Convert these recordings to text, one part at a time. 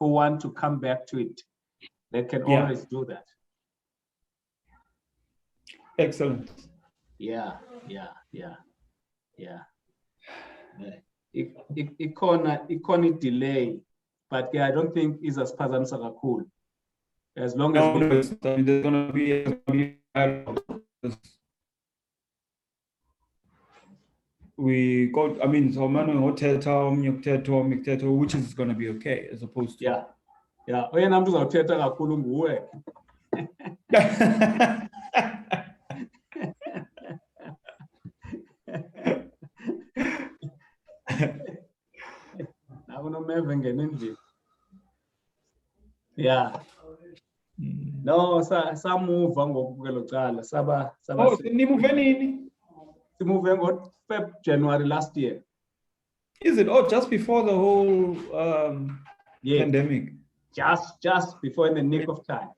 who want to come back to it, they can always do that. Excellent. Yeah. Economy delay, but I don't think is as cool. As long as there's gonna be we got, so which is gonna be okay as opposed to yeah. No, samuva ngokubukela uqala saba move Feb January last year. Is it? Just before the whole pandemic. Just before, in the nick of time.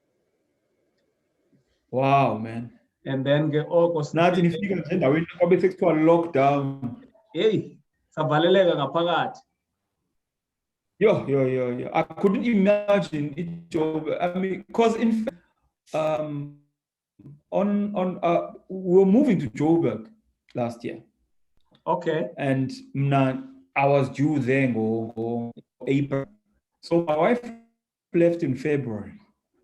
Wow, man. And then get August. Nothing if you can send away to a lockdown. Hey, savaleleka ngaphakathi. Yo. I couldn't imagine it, Job. Because in fact, we were moving to Joburg last year. Okay. And I was due then or April. So my wife left in February.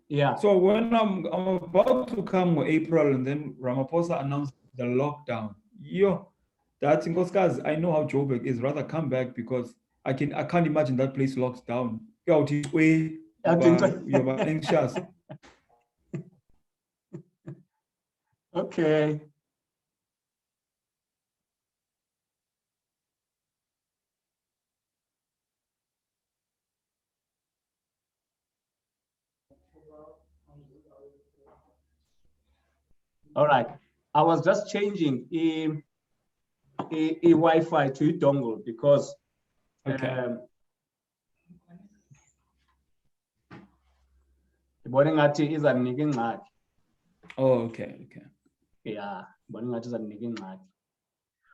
Yeah. So when I'm about to come with April, and then Ramaphosa announced the lockdown. That's in guys, I know how Joburg is. Rather come back because I can't imagine that place locks down. You're anxious. Okay. All right. I was just changing Wi-Fi to dongle because is a nigging mark. Oh, okay. Yeah, is a nigging mark.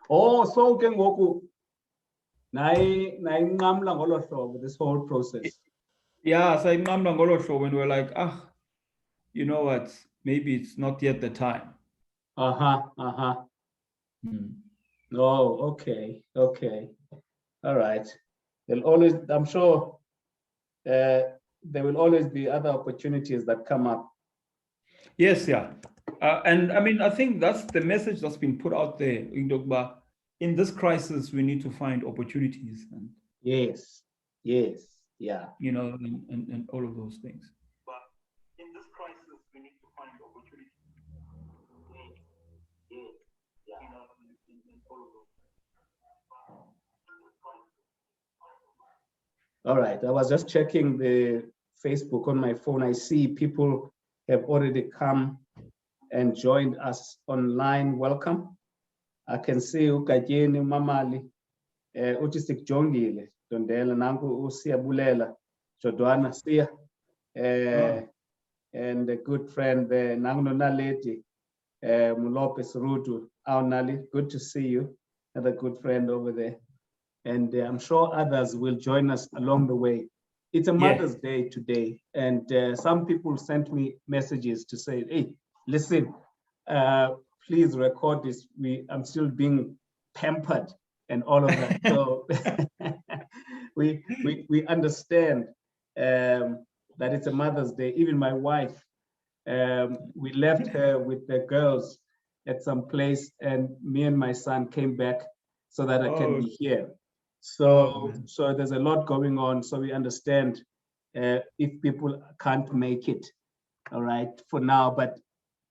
Oh, so can go this whole process. Yeah, so when we're like, you know what? Maybe it's not yet the time. Oh, okay. All right. There'll always, I'm sure, there will always be other opportunities that come up. Yes, yeah. And I think that's the message that's been put out there. In this crisis, we need to find opportunities. And, yes, yeah. And all of those things. But in this crisis, we need to find opportunities. Yeah. And all of those things. All right. I was just checking the Facebook on my phone. I see people have already come and joined us online. Welcome. I can see Ukajeni Mamali, Utisik Jongile, Dondela Nangu Usia Bulela, Jodwana Sia, and a good friend there, Nangno Naleti, Mulopes Rutu, Nali. Good to see you. Another good friend over there. And I'm sure others will join us along the way. It's a Mother's Day today, and some people sent me messages to say, hey, listen, please record this. I'm still being pampered and all of that. So we understand that it's a Mother's Day. Even my wife, we left her with the girls at some place, and me and my son came back so that I can be here. So there's a lot going on. So we understand if people can't make it, all right, for now. But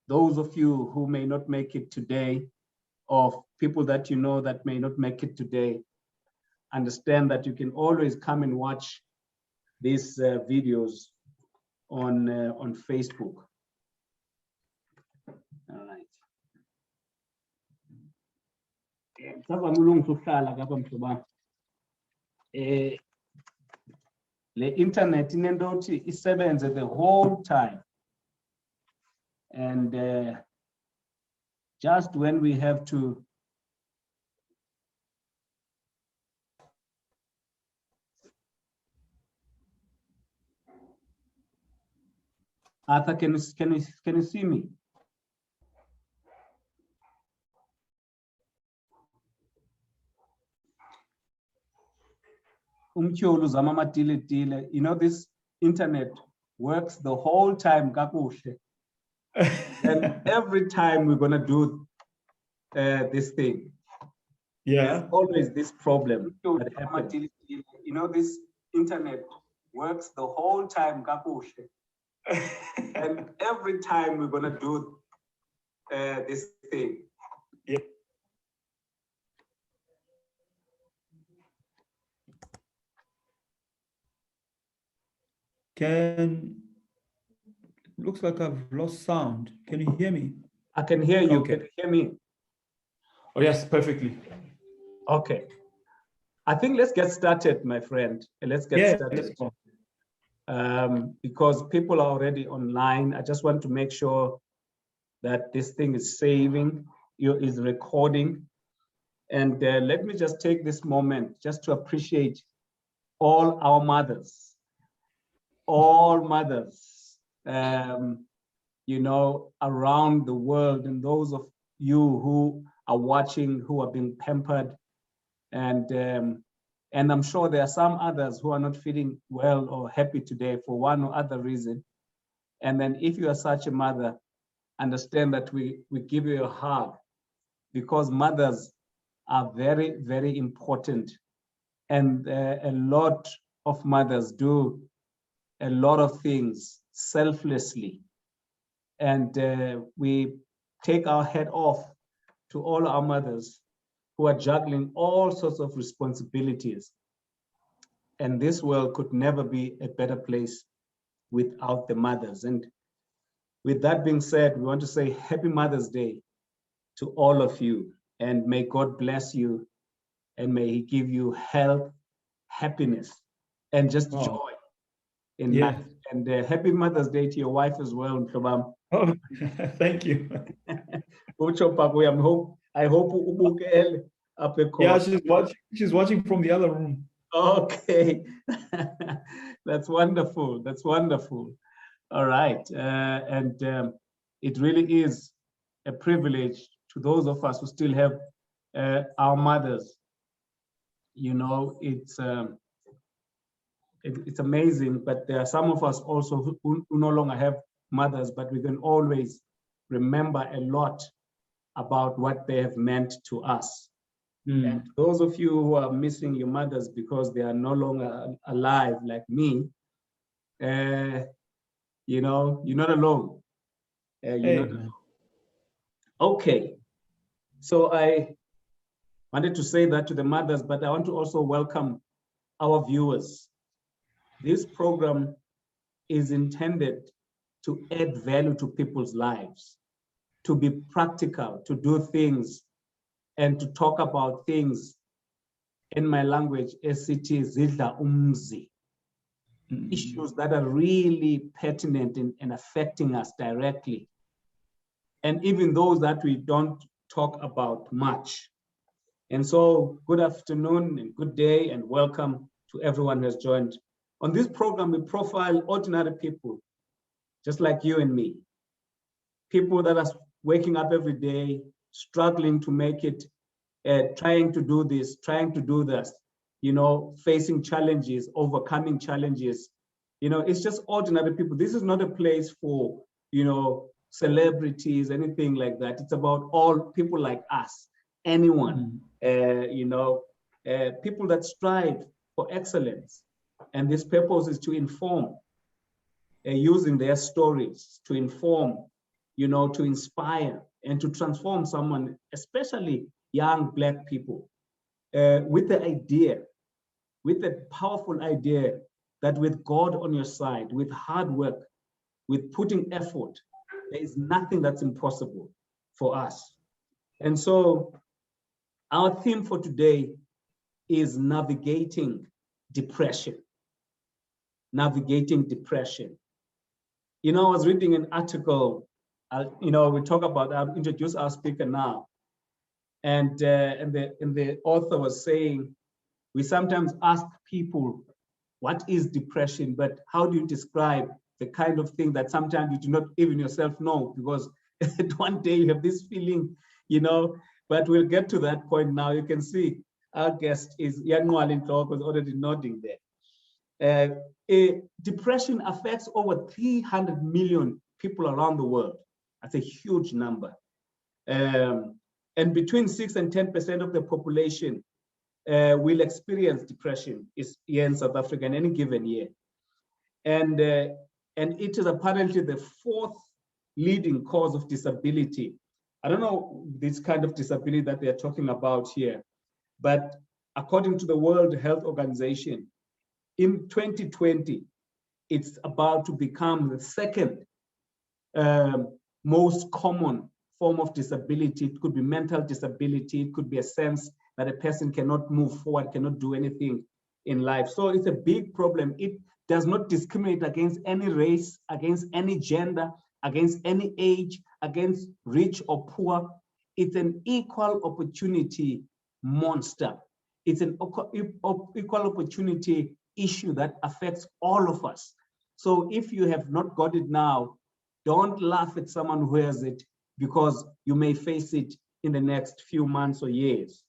those of you who may not make it today, or people that you know that may not make it today, understand that you can always come and watch these videos on Facebook. All right. The internet inendothi isebenze the whole time, and just when we have to Arthur, can you see me? Umtyholi uzama amatiletile. You know, this internet works the whole time kakuhle. And every time we're gonna do this thing, Yeah. there's always this problem that happens. You know, this internet works the whole time kakuhle. And every time we're gonna do this thing. Yep. Looks like I've lost sound. Can you hear me? I can hear you. Okay. Can you hear me? Oh, yes, perfectly. Okay. I think let's get started, my friend. Let's get started. Let's go. Because people are already online. I just want to make sure that this thing is saving, is recording. And let me just take this moment just to appreciate all our mothers, you know, around the world, and those of you who are watching, who are being pampered. And I'm sure there are some others who are not feeling well or happy today for one or other reason. And then if you are such a mother, understand that we give you a hug, because mothers are very, very important. And a lot of mothers do a lot of things selflessly. And we take our head off to all our mothers who are juggling all sorts of responsibilities. And this world could never be a better place without the mothers. And with that being said, we want to say Happy Mother's Day to all of you. And may God bless you. And may He give you health, happiness, and just joy in life. And Happy Mother's Day to your wife as well, Mhlobam. Oh, thank you. I hope ubukele up a Yeah, she's watching from the other room. Okay. That's wonderful. That's wonderful. All right. And it really is a privilege to those of us who still have our mothers. You know, it's amazing, but there are some of us also who no longer have mothers, but we can always remember a lot about what they have meant to us. And those of you who are missing your mothers because they are no longer alive, like me, you know, you're not alone. You're not alone. Okay, so I wanted to say that to the mothers, but I want to also welcome our viewers. This program is intended to add value to people's lives, to be practical, to do things, and to talk about things in my language, SCT Zidla Umzi, issues that are really pertinent and affecting us directly. And even those that we don't talk about much. And so good afternoon and good day and welcome to everyone who has joined. On this program, we profile ordinary people, just like you and me. People that are waking up every day, struggling to make it, trying to do this, trying to do this, you know, facing challenges, overcoming challenges. You know, it's just ordinary people. This is not a place for, you know, celebrities, anything like that. It's about all people like us, anyone, you know, people that strive for excellence. And this purpose is to inform, using their stories to inform, you know, to inspire and to transform someone, especially young Black people, with the idea, with the powerful idea that with God on your side, with hard work, with putting effort, there is nothing that's impossible for us. And so our theme for today is navigating depression. Navigating depression. You know, I was reading an article, you know, we talk about, I'll introduce our speaker now. And the author was saying, we sometimes ask people, what is depression, but how do you describe the kind of thing that sometimes you do not even yourself know, because one day you have this feeling, but we'll get to that point now. You can see our guest is Yanwalin Clark, was already nodding there. Depression affects over 300 million people around the world. That's a huge number. And between 6 and 10% of the population will experience depression here in South Africa in any given year. And it is apparently the 4th leading cause of disability. I don't know this kind of disability that they're talking about here, but according to the World Health Organization, in 2020, it's about to become the 2nd most common form of disability. It could be mental disability. It could be a sense that a person cannot move forward, cannot do anything in life. So it's a big problem. It does not discriminate against any race, against any gender, against any age, against rich or poor. It's an equal opportunity monster. It's an equal opportunity issue that affects all of us. So if you have not got it now, don't laugh at someone who has it, because you may face it in the next few months or years.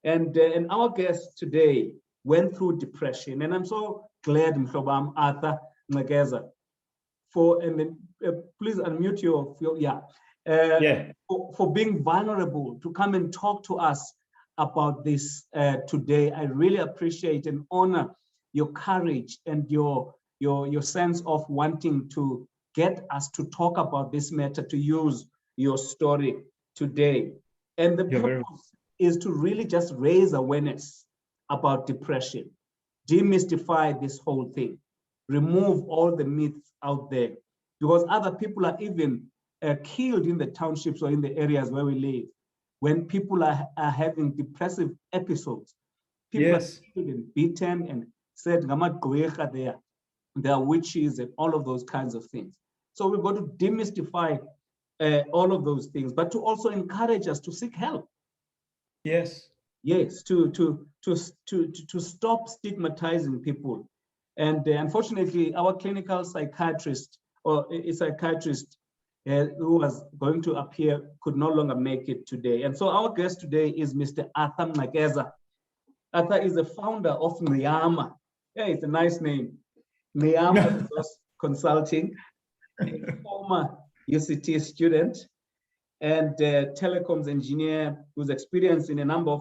And our guest today went through depression, and I'm so glad, Mhlobam Arthur Mngxekeza, please unmute for being vulnerable to come and talk to us about this today. I really appreciate and honor your courage and your sense of wanting to get us to talk about this matter, to use your story today. And the purpose is to really just raise awareness about depression, demystify this whole thing, remove all the myths out there, because other people are even killed in the townships or in the areas where we live. When people are having depressive episodes, people are killed and beaten and said, there are witches and all of those kinds of things. So we've got to demystify all of those things, but to also encourage us to seek help. Yes. Yes, to stop stigmatizing people. And unfortunately, our clinical psychiatrist, or a psychiatrist who was going to appear, could no longer make it today. And so our guest today is Mr. Arthur Mngxekeza. Arthur is the founder of Nyama. Yeah, it's a nice name. Nyama Resource Consulting, a former UCT student and telecoms engineer who's experienced in a number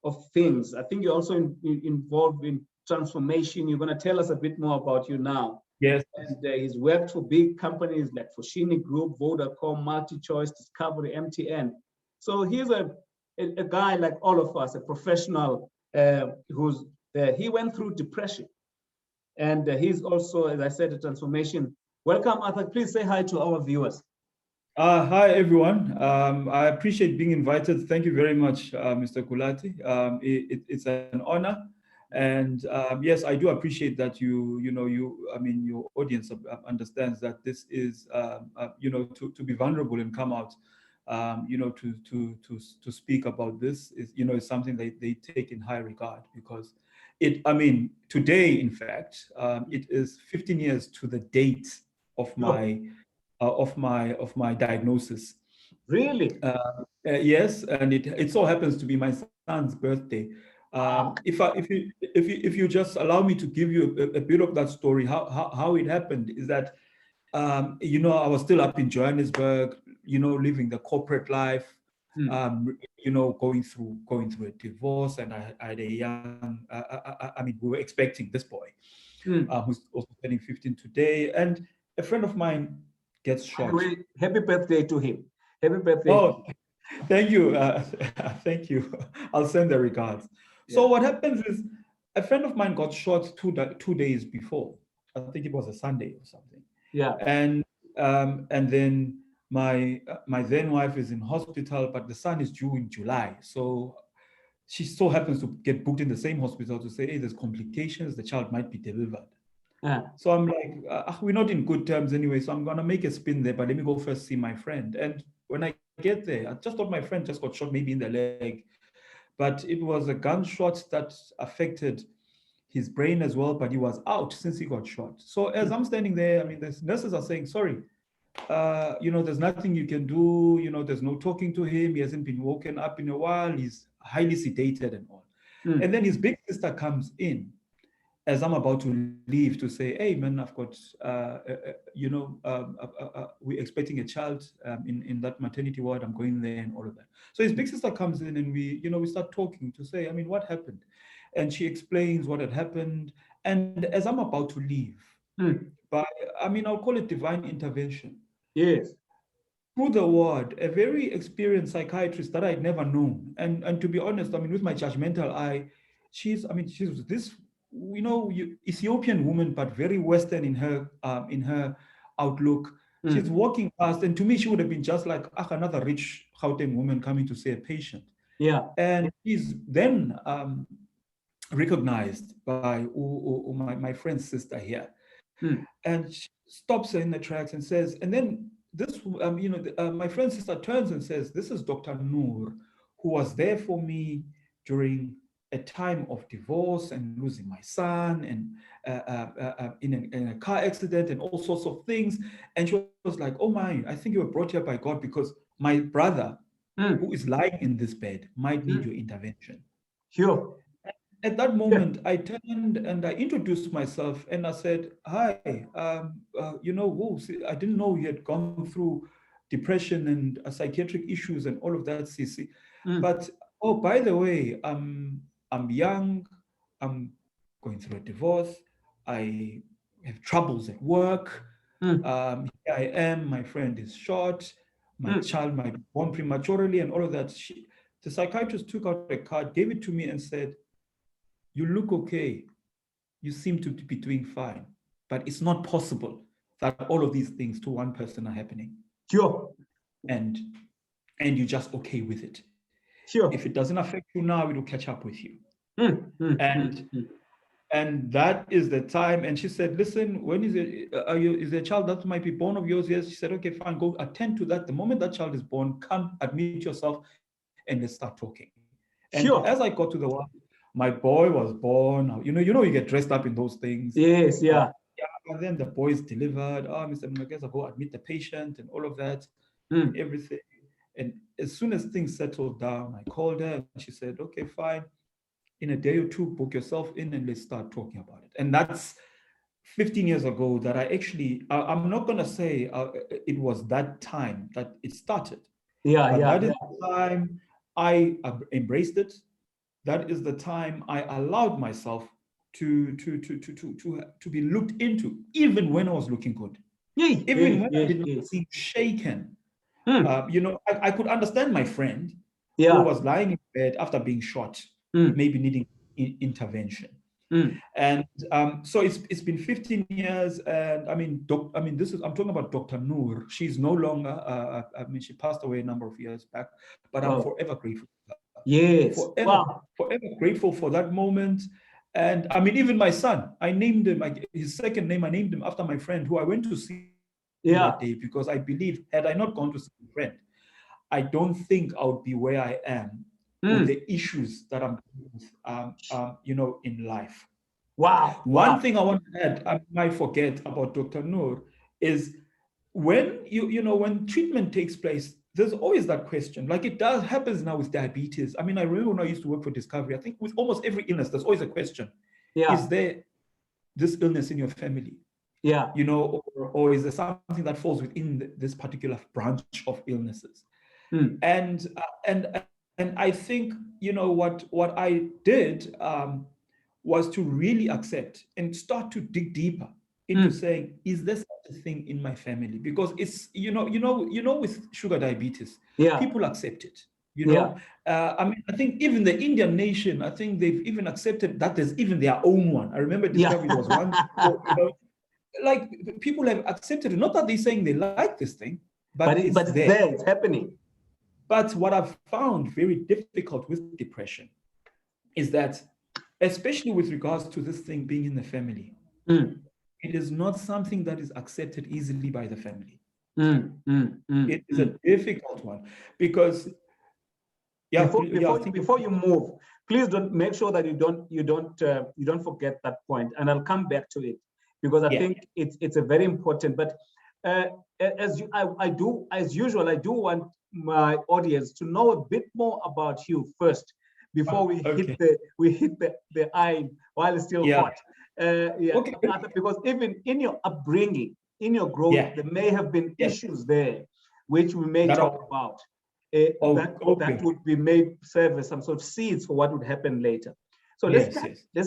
of things. I think you're also involved in transformation. You're going to tell us a bit more about you now. Yes. And he's worked for big companies like Foschini Group, Vodacom, MultiChoice, Discovery, MTN. So he's a guy like all of us, a professional he went through depression. And he's also, as I said, a transformation. Welcome, Arthur. Please say hi to our viewers. Hi, everyone. I appreciate being invited. Thank you very much, Mr. Kulati. It's an honor. And yes, I do appreciate that your audience understands that this is, to be vulnerable and come out, to speak about this is something that they take in high regard, because today, in fact, it is 15 years to the date of my diagnosis. Really? Yes, and it so happens to be my son's birthday. If you just allow me to give you a bit of that story, how it happened is that I was still up in Johannesburg, living the corporate life, going through a divorce, and I had a young, we were expecting this boy, who's also turning 15 today, and a friend of mine gets shot. By the way, happy birthday to him. Happy birthday. Oh, thank you. Thank you. I'll send the regards. Yeah. So what happens is a friend of mine got shot 2 days before. I think it was a Sunday or something. Yeah. And then my then wife is in hospital, but the son is due in July. So she so happens to get booked in the same hospital to say, hey, there's complications, the child might be delivered. So I'm like, we're not in good terms anyway, so I'm going to make a spin there, but let me go first see my friend. And when I get there, I just thought my friend just got shot maybe in the leg, but it was a gunshot that affected his brain as well, but he was out since he got shot. So as I'm standing there, I mean, the nurses are saying, sorry, there's nothing you can do. There's no talking to him. He hasn't been woken up in a while. He's highly sedated and all. And then his big sister comes in as I'm about to leave to say, hey, man, I've got, we're expecting a child in that maternity ward. I'm going there and all of that. So his big sister comes in and we start talking to say, I mean, what happened? And she explains what had happened. And as I'm about to leave, I'll call it divine intervention. Yes. Through the ward, a very experienced psychiatrist that I'd never known. And to be honest, I mean, with my judgmental eye, she's this, Ethiopian woman, but very Western in her outlook. She's walking past, and to me, she would have been just like another rich Gauteng woman coming to see a patient. Yeah. And she's then recognized by my friend's sister here. And she stops her in the tracks and says, and then this, my friend's sister turns and says, this is Dr. Noor, who was there for me during a time of divorce and losing my son and in a car accident and all sorts of things. And she was like, oh my, I think you were brought here by God because my brother who is lying in this bed might need your intervention. Sure. At that moment, I turned and I introduced myself and I said, hi, I didn't know you had gone through depression and psychiatric issues and all of that, Sisi. But, oh, by the way, I'm young, I'm going through a divorce, I have troubles at work, here I am, my friend is shot, my child might be born prematurely and all of that. The psychiatrist took out a card, gave it to me and said, you look okay, you seem to be doing fine, but it's not possible that all of these things to one person are happening. Sure. And you're just okay with it. Sure. If it doesn't affect you now, it will catch up with you. And that is the time. And she said, listen, when is it? Is there a child that might be born of yours? Yes. She said, okay, fine, go attend to that. The moment that child is born, come admit yourself and let's start talking. And as I got to the one, my boy was born. You get dressed up in those things. Yes, yeah. And then the boy is delivered. Oh, Mr. Mngxekeza, go admit the patient and all of that, everything. And as soon as things settled down, I called her and she said, okay, fine. In a day or two, book yourself in and let's start talking about it. And that's 15 years ago that I actually, I'm not going to say it was that time that it started. That is the time I embraced it. That is the time I allowed myself to be looked into, even when I was looking good. Even when I didn't seem shaken. I could understand my friend who was lying in bed after being shot, maybe needing intervention. And so it's been 15 years, and I'm talking about Dr. Noor. She's no longer. She passed away a number of years back, but I'm forever grateful. Yes. Forever grateful for that moment. And even my son, I named him, his second name, I named him after my friend who I went to see that day, because I believe had I not gone to see my friend, I don't think I would be where I am with the issues that I'm in life. One thing I want to add, I might forget about Dr. Noor, is when when treatment takes place, there's always that question. Like it does happens now with diabetes. I remember when I used to work for Discovery, I think with almost every illness, there's always a question. Is there this illness in your family? Or is there something that falls within this particular branch of illnesses? And I think, what I did was to really accept and start to dig deeper into saying, is there such a thing in my family? Because it's, with sugar diabetes, people accept it. I think even the Indian nation, I think they've even accepted that there's even their own one. I remember Discovery was one. Like people have accepted it. Not that they're saying they like this thing, but it's there. It's happening. But what I've found very difficult with depression is that, especially with regards to this thing being in the family, it is not something that is accepted easily by the family. It is a difficult one because, before you move, please don't make sure that you don't forget that point, and I'll come back to it because I think it's a very important. But as usual, I do want my audience to know a bit more about you first before we hit the iron while it's still hot. Arthur, because even in your upbringing, in your growth, there may have been issues there which we may talk about. That would be made serve as some sort of seeds for what would happen later. So let's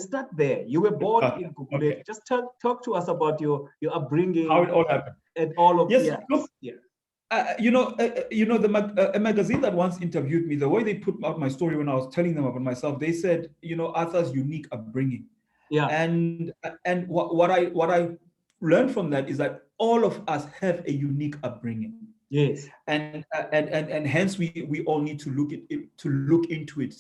start there. You were born in Gugulethu. Just talk to us about your upbringing, how it all happened, and all of a magazine that once interviewed me, the way they put out my story when I was telling them about myself, they said, Arthur's unique upbringing. And what I learned from that is that all of us have a unique upbringing. Yes. And hence we all need to look into it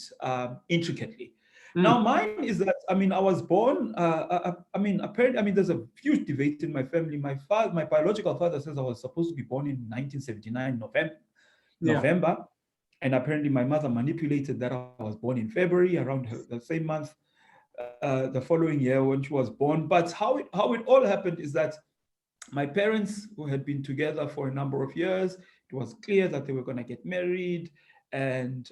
intricately. Now, mine is that, I was born, apparently, there's a huge debate in my family. My biological father says I was supposed to be born in 1979, November. And apparently my mother manipulated that I was born in February, around the same month, the following year when she was born. But how it all happened is that my parents, who had been together for a number of years, it was clear that they were going to get married. And,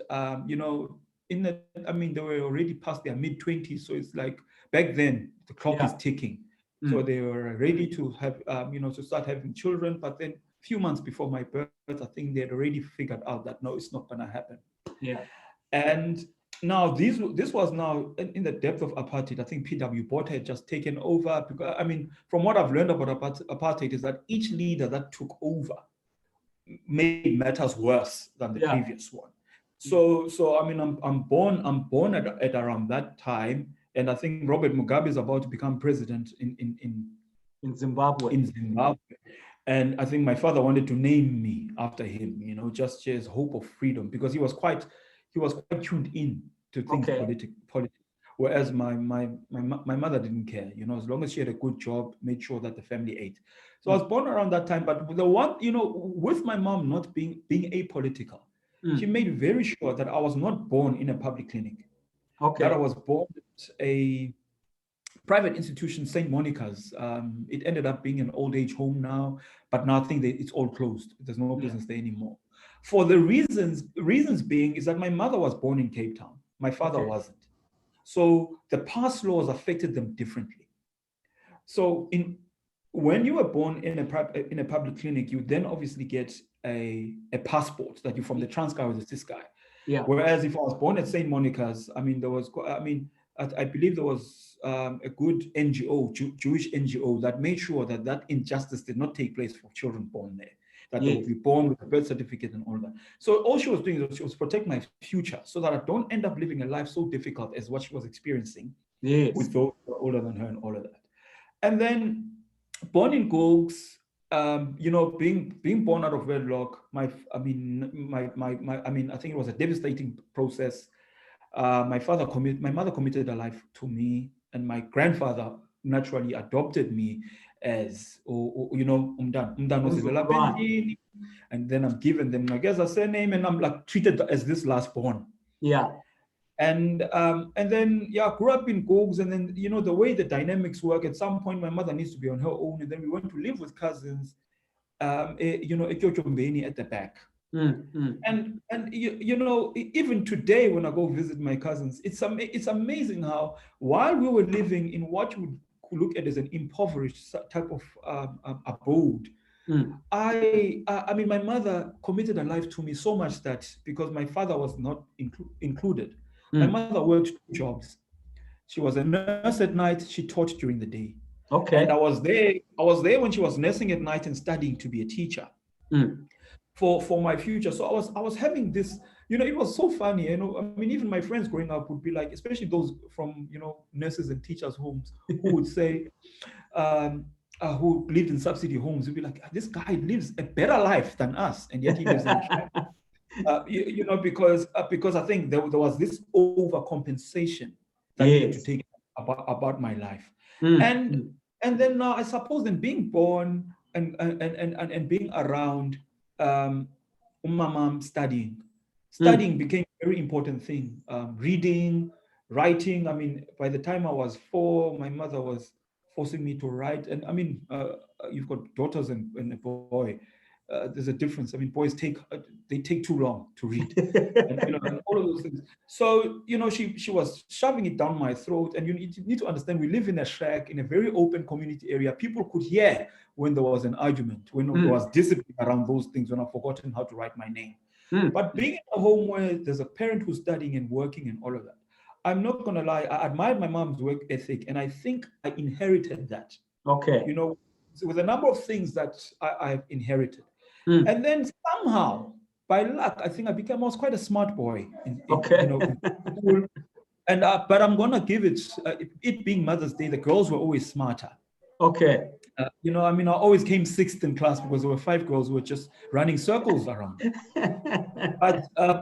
they were already past their mid-20s. So it's like back then, the clock is ticking. So they were ready to have, to start having children. But then a few months before my birth, I think they had already figured out that, no, it's not going to happen. Yeah. And now this was now in the depth of apartheid. I think P.W. Botha had just taken over. Because, from what I've learned about apartheid is that each leader that took over made matters worse than the previous one. So I'm born at around that time, and I think Robert Mugabe is about to become president in Zimbabwe. And I think my father wanted to name me after him, just as hope of freedom, because he was quite tuned in to things politics. Whereas my mother didn't care, as long as she had a good job, made sure that the family ate. So I was born around that time, but the one, with my mom not being apolitical, she made very sure that I was not born in a public clinic. That I was born at a private institution, St. Monica's. It ended up being an old age home now, but now I think that it's all closed. There's no business there anymore. For the reasons being is that my mother was born in Cape Town. My father wasn't. So the pass laws affected them differently. So when you were born in a public clinic, you then obviously get a passport that you're from the Transkei or the Ciskei. Yeah. Whereas if I was born at St. Monica's, I believe there was a good NGO, Jewish NGO, that made sure that injustice did not take place for children born there, that they would be born with a birth certificate and all that. So all she was doing was she was protect my future so that I don't end up living a life so difficult as what she was experiencing with those who were older than her and all of that. And then born in Gogs, being born out of wedlock, I think it was a devastating process. My mother committed her life to me, and my grandfather naturally adopted me as, and then I'm given them Mngxekeza surname, and I'm like treated as this last born. Yeah. And then grew up in Gogs, and then the way the dynamics work. At some point, my mother needs to be on her own, and then we went to live with cousins, at the back. And even today when I go visit my cousins, it's amazing how while we were living in what you would look at as an impoverished type of abode, my mother committed her life to me so much that because my father was not included, my mother worked 2 jobs. She was a nurse at night. She taught during the day. Okay. And I was there when she was nursing at night and studying to be a teacher for my future. So I was having this, it was so funny. Even my friends growing up would be like, especially those from, nurses and teachers' homes who would say, who lived in subsidy homes, would be like, this guy lives a better life than us, and yet he lives in a trap. Because I think there was this overcompensation that needed to take about my life. And then now I suppose then being born and being around mom studying became very important thing. Reading, writing. I mean, by the time I was 4, my mother was forcing me to write. And I mean, you've got daughters and a boy. There's a difference. I mean, boys they take too long to read, and and all of those things. So she was shoving it down my throat. And you need to understand, we live in a shack in a very open community area. People could hear when there was an argument, when there was discipline around those things, when I've forgotten how to write my name. But being in a home where there's a parent who's studying and working and all of that, I'm not gonna lie, I admired my mom's work ethic, and I think I inherited that. Okay. With a number of things that I've inherited. And then somehow, by luck, I think I was quite a smart boy in school. And but I'm gonna give it being Mother's Day, the girls were always smarter. Okay. I mean, I always came 6th in class because there were 5 girls who were just running circles around.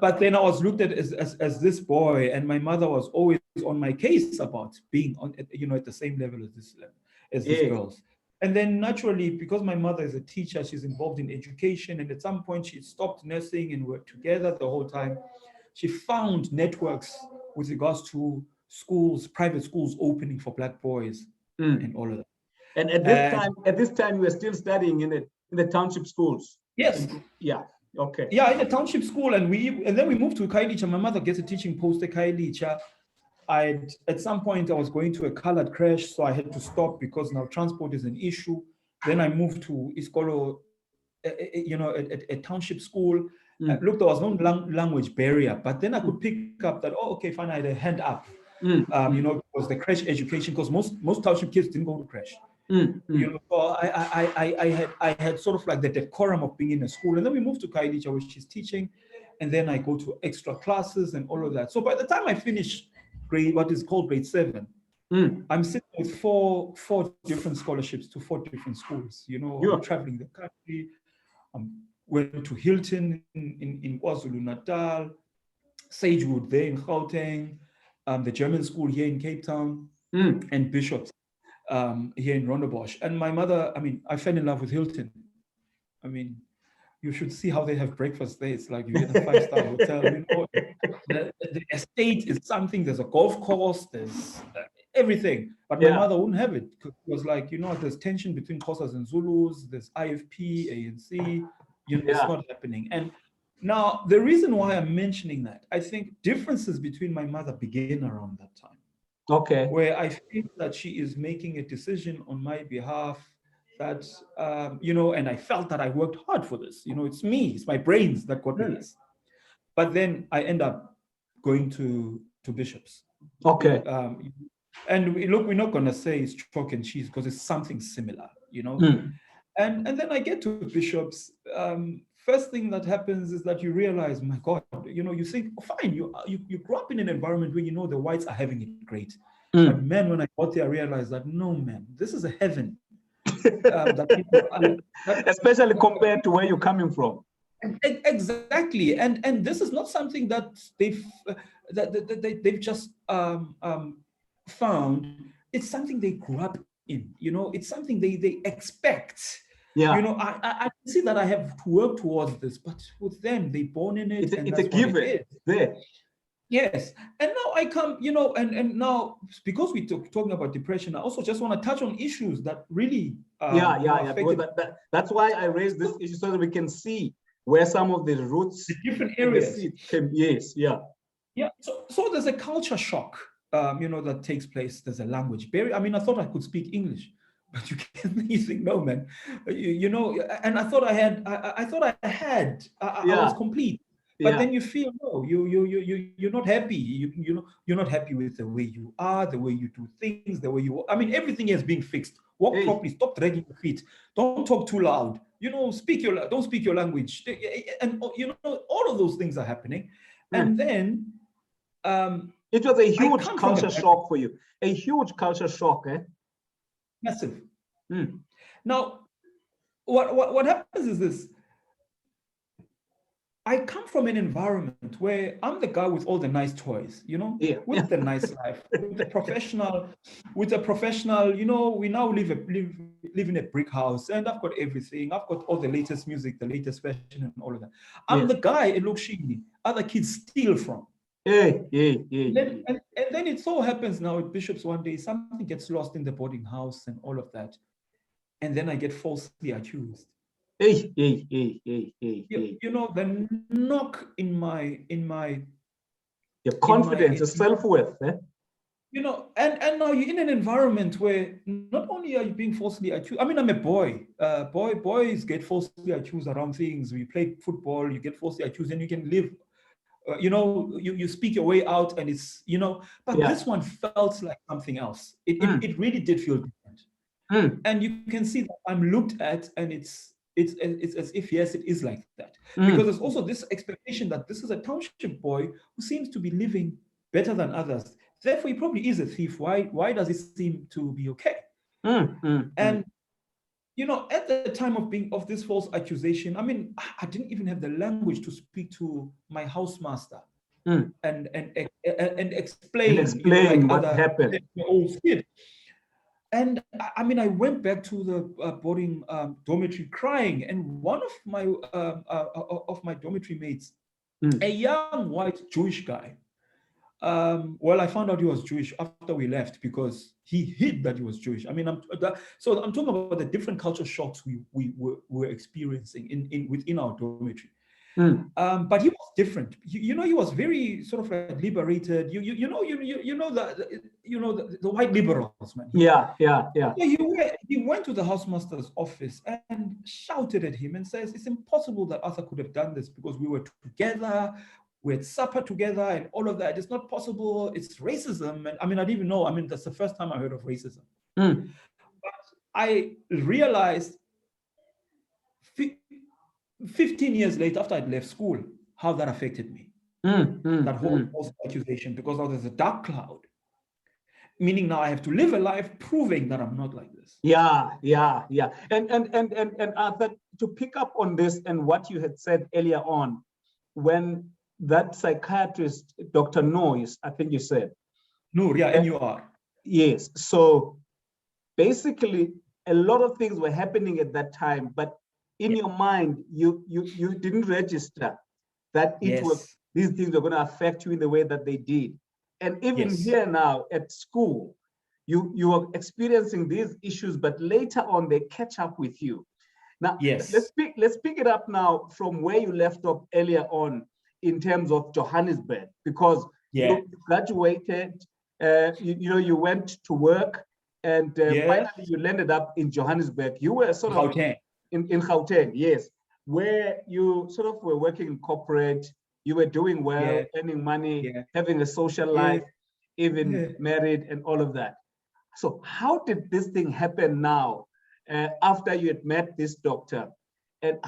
But then I was looked at as this boy, and my mother was always on my case about being on at the same level as these girls. And then naturally, because my mother is a teacher, she's involved in education, and at some point she stopped nursing and worked together the whole time. She found networks with regards to schools, private schools opening for Black boys and all of that. And at this time, you were still studying in the township schools. Yes. Yeah. Okay. Yeah, in a township school, and then we moved to Khayelitsha. My mother gets a teaching post at Khayelitsha. At some point I was going to a colored crash, so I had to stop because now transport is an issue. Then I moved to Iskolo, a township school. Look, there was no language barrier, but then I could pick up that, okay, fine, I had a hand up. It was the crash education, because most township kids didn't go to crash. So I had sort of like the decorum of being in a school. And then we moved to Khayelitsha, where she's teaching, and then I go to extra classes and all of that. So by the time I finish what is called grade 7, I'm sitting with four different scholarships to 4 different schools. I'm traveling the country. Went to Hilton in KwaZulu-Natal, Sagewood there in Gauteng, the German school here in Cape Town, and Bishops here in Rondebosch. And my mother, I mean, I fell in love with Hilton. I mean, you should see how they have breakfast there. It's like you're in a 5-star hotel. The estate is something. There's a golf course. There's everything. But my mother wouldn't have it, because it was like, there's tension between Xhosas and Zulus. There's IFP, ANC. It's not happening. And now the reason why I'm mentioning that, I think differences between my mother begin around that time. Okay. Where I feel that she is making a decision on my behalf that, and I felt that I worked hard for this. It's me, it's my brains that got me this. But then I end up going to Bishops. Okay. And we're not going to say it's chalk and cheese, because it's something similar, And then I get to Bishops. First thing that happens is that you realize, my God, you think, fine, you grew up in an environment where the whites are having it great. But man, when I got there, I realized that, no, man, this is a heaven. Especially compared to where you're coming from. Exactly, and this is not something that they've just found. It's something they grew up in. It's something they expect. Yeah. I see that I have to work towards this, but with them, they born in it. It's a given. There. Yes, and now I come, and now, because we're talking about depression, I also just want to touch on issues that really that's why I raised this issue, so that we can see where some of the roots, the different areas came. Yes, yeah. So there's a culture shock, that takes place. There's a language barrier. I mean, I thought I could speak English, but you think, no, man, and I thought I was complete. But then you feel, no, you're not happy. You're not happy with the way you are, the way you do things, the way you. I mean, everything is being fixed. Walk properly. Stop dragging your feet. Don't talk too loud. Don't speak your language. And all of those things are happening. And then, it was a huge culture shock for you. A huge culture shock, eh? Massive. Now, what happens is this. I come from an environment where I'm the guy with all the nice toys, with the nice life, with the professional, we now live in a brick house, and I've got everything. I've got all the latest music, the latest fashion, and all of that. I'm the guy, it looks shady, other kids steal from. Hey, hey, hey, And then, hey, and then it so happens now at Bishops one day, something gets lost in the boarding house and all of that. And then I get falsely accused. hey, hey, hey, hey, hey, You, hey. you know, the knock in my Your confidence, your in self-worth. Eh? you know, and now you're in an environment where not only are you being falsely accused. I mean, I'm a boy. Boys get falsely accused around things. We play football, you get falsely accused, and you can live. You know, you speak your way out, and it's, you know. But Yeah. this one felt like something else. Mm, It really did feel different, mm, and you can see that I'm looked at, and it's as if, yes, it is like that, because mm, there's also this expectation that this is a township boy who seems to be living better than others. Therefore, he probably is a thief. Why does it seem to be okay? mm. And you know, at the time of this false accusation, I mean, I didn't even have the language to speak to my housemaster Mm. and And explain, you know, like explain what other happened. old kid. And I mean, I went back to the boarding dormitory crying, and one of my dormitory mates, a Mm. young white Jewish guy. Well, I found out he was Jewish after we left because he hid that he was Jewish. I mean, so I'm talking about the different culture shocks we were experiencing in within our dormitory. Mm. But he was different. You know, he was very sort of like liberated. You know the white liberals, man. Yeah, yeah, yeah. So he went to the housemaster's office and shouted at him and says, "It's impossible that Arthur could have done this because we were together, we had supper together, and all of that. It's not possible. It's racism." And I mean, I didn't even know. I mean, that's the first time I heard of racism. Mm. I realized 15 years later, after I'd left school, how that affected me. That whole Mm. false accusation, because now there's a dark cloud, meaning now I have to live a life proving that I'm not like this. Yeah, yeah, yeah. And Arthur, to pick up on this and what you had said earlier on, when that psychiatrist, Dr. Noyes, I think you said, Nur, yeah, uh, NUR. yes. So basically, a lot of things were happening at that time, but in your mind, you didn't register that Yes. these things were going to affect you in the way that they did. And even Yes. here now at school, you are experiencing these issues, but later on they catch up with you. Now Yes. let's pick it up now from where you left off earlier on in terms of Johannesburg, because Yeah. you graduated, you went to work, and Yes. finally you landed up in Johannesburg. You were sort of Gauteng. in Gauteng, yes, where you sort of were working in corporate, you were doing well, Yeah. earning money, Yeah. having a social Yeah. life, even Yeah. married and all of that. So how did this thing happen now after you had met this doctor? And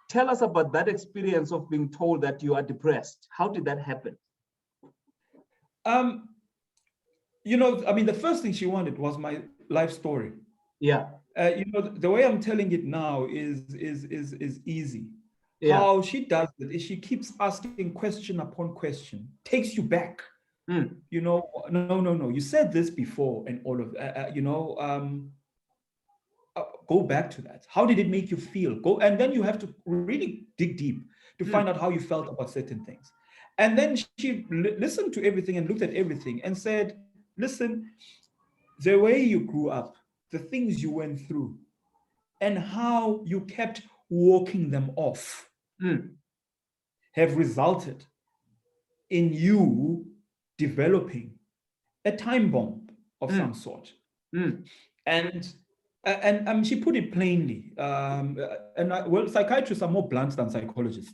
tell us about that experience of being told that you are depressed. How did that happen? Um, you know, I mean, the first thing she wanted was my life story. Yeah, You know, the way I'm telling it now is easy. yeah. How she does it is she keeps asking question upon question, takes you back. Mm, You know, no. You said this before, and all of go back to that. How did it make you feel? Go, and then you have to really dig deep to find out how you felt about certain things. And then she listened to everything and looked at everything and said, "Listen, the way you grew up, the things you went through, and how you kept walking them off mm, have resulted in you developing a time bomb of some mm, sort." mm. And she put it plainly. Well, psychiatrists are more blunt than psychologists.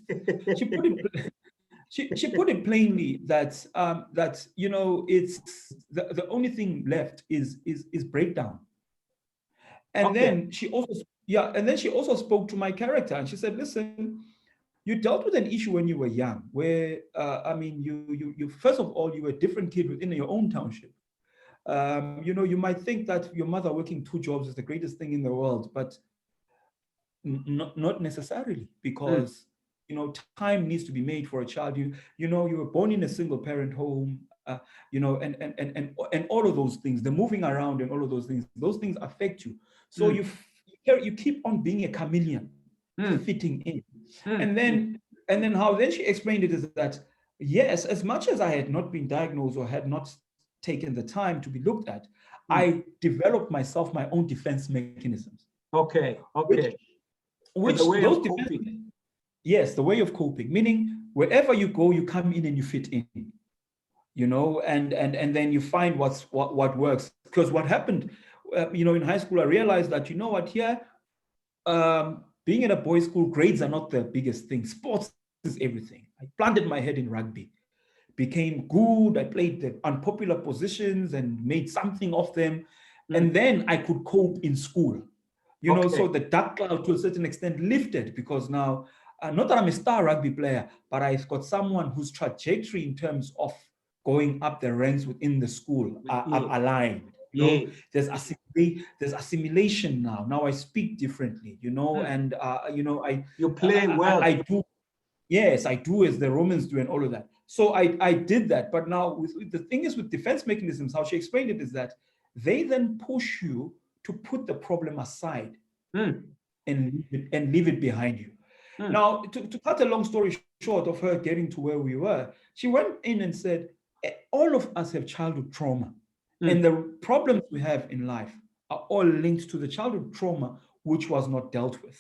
She put it she put it plainly that that, you know, it's the only thing left is breakdown. And Okay. then she also spoke to my character, and she said, "Listen, you dealt with an issue when you were young, where I mean, you first of all, you were a different kid within your own township. You know, you might think that your mother working 2 jobs is the greatest thing in the world, but not necessarily, Mm, because you know, time needs to be made for a child. You know, you were born in a single parent home, you know, and all of those things, the moving around and all of those things affect you. So mm, you keep on being a chameleon, mm, fitting in. mm, And mm, then how then she explained it is that yes, as much as I had not been diagnosed or had not taken the time to be looked at, I developed myself my own defense mechanisms, Okay, which okay. As a which way those of defense, coping. yes, the way of coping, meaning wherever you go, you come in and you fit in, and then you find what works. Because what happened, in high school, I realized that, what, here, being in a boys' school, grades are not the biggest thing. Sports is everything. I planted my head in rugby, became good. I played the unpopular positions and made something of them. And then I could cope in school. So Okay. the dark cloud to a certain extent lifted, because now, not that I'm a star rugby player, but I've got someone whose trajectory in terms of going up the ranks within the school are Yeah. aligned. Yeah. There's assimilation now. Now I speak differently, and You play I well. do. Yes, I do, as the Romans do, and all of that. So I did that. But now, the thing is, with defense mechanisms, how she explained it is that they then push you to put the problem aside Mm. and leave it behind you. Now, to cut a long story short of her getting to where we were, she went in and said, all of us have childhood trauma. And the problems we have in life are all linked to the childhood trauma which was not dealt with.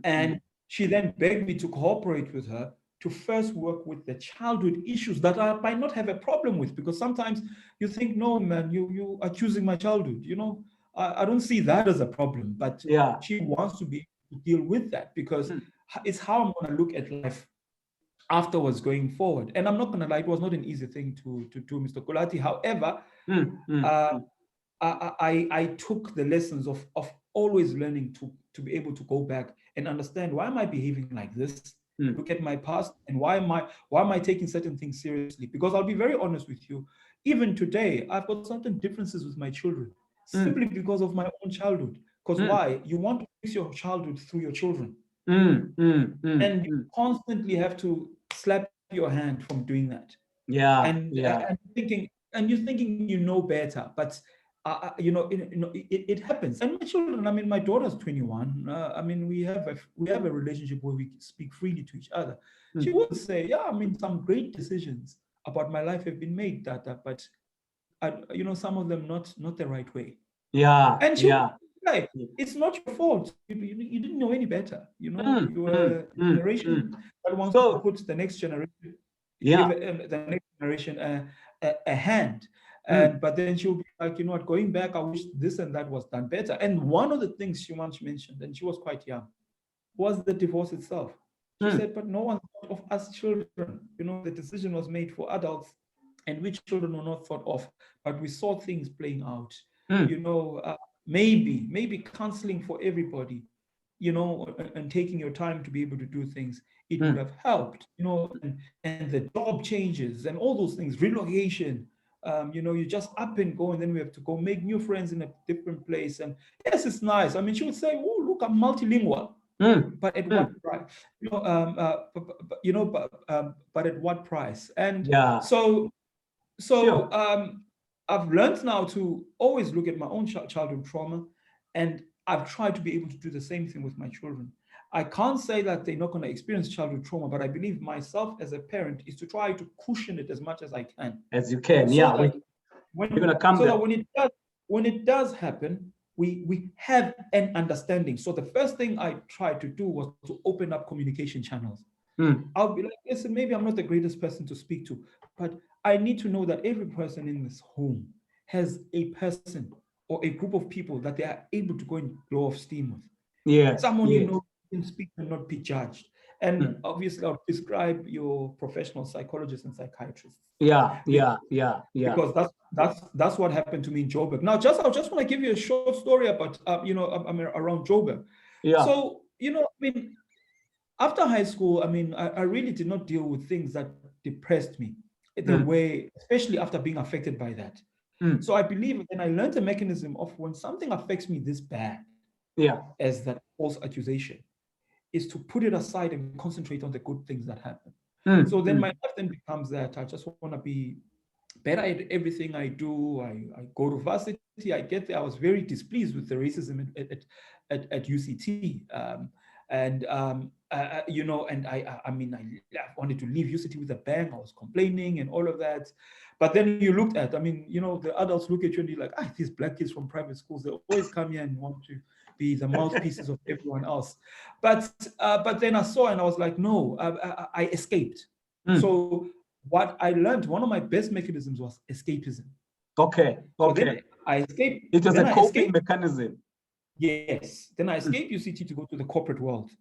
And she then begged me to cooperate with her to first work with the childhood issues that I might not have a problem with, because sometimes you think, no, man, you accusing my childhood. I don't see that as a problem, but Yeah. she wants to be able to deal with that, because it's how I'm going to look at life afterwards going forward. And I'm not going to lie, it was not an easy thing to do, Mr. Kulati. However, I took the lessons of always learning to be able to go back and understand, why am I behaving like this? Look at my past, and why am I taking certain things seriously? Because I'll be very honest with you, even today, I've got certain differences with my children, simply because of my own childhood. Because why? You want to fix your childhood through your children. And you constantly have to slap your hand from doing that. Yeah. And Yeah. you're thinking you know better, but it happens. And my children, I mean, my daughter's 21. I mean, we have a relationship where we speak freely to each other. She would say, yeah, I mean, some great decisions about my life have been made, but some of them not the right way. Yeah. And she Yeah. would say, it's not your fault. You didn't know any better. You were a generation that wants to put the next generation, give Yeah. the next generation a hand. But then she'll be like, what, going back, I wish this and that was done better. And one of the things she once mentioned, and she was quite young, was the divorce itself. She said, but no one thought of us children. The decision was made for adults, and we children were not thought of, but we saw things playing out. Maybe counseling for everybody, and taking your time to be able to do things, it would have helped, and the job changes and all those things, relocation, you just up and go, and then we have to go make new friends in a different place. And yes, it's nice. I mean, she would say, oh, look, I'm multilingual. But at what price? But at what price? And Yeah. so Sure. I've learned now to always look at my own childhood trauma, and I've tried to be able to do the same thing with my children. I can't say that they're not going to experience childhood trauma, but I believe myself as a parent is to try to cushion it as much as I can. As you can. So Yeah. that We're gonna come there. when it does happen, we have an understanding. So the first thing I tried to do was to open up communication channels. I'll be like, listen, maybe I'm not the greatest person to speak to, but I need to know that every person in this home has a person or a group of people that they are able to go and blow off steam with. Yes. Someone Yes. can speak and not be judged. And obviously, I'll describe your professional psychologists and psychiatrists. Yeah. Because that's what happened to me in Joburg. Now, I just want to give you a short story about around Joburg. Yeah. So I mean, after high school, I mean, I really did not deal with things that depressed me the way, especially after being affected by that. So I believe, and I learned a mechanism of, when something affects me this bad, as that false accusation, is to put it aside and concentrate on the good things that happen. So then my life then becomes that I just want to be better at everything I do. I go to varsity, I get there. I was very displeased with the racism at UCT. And and I mean, I wanted to leave UCT with a bang. I was complaining and all of that. But then you looked at, I mean, the adults look at you and you're like, these black kids from private schools, they always come here and want to be the mouthpieces of everyone else. But then I saw and I was like, no, I escaped. So what I learned, one of my best mechanisms was escapism. Okay. So then I escaped. It was then a I coping escaped. mechanism. Yes. Then I escaped UCT to go to the corporate world,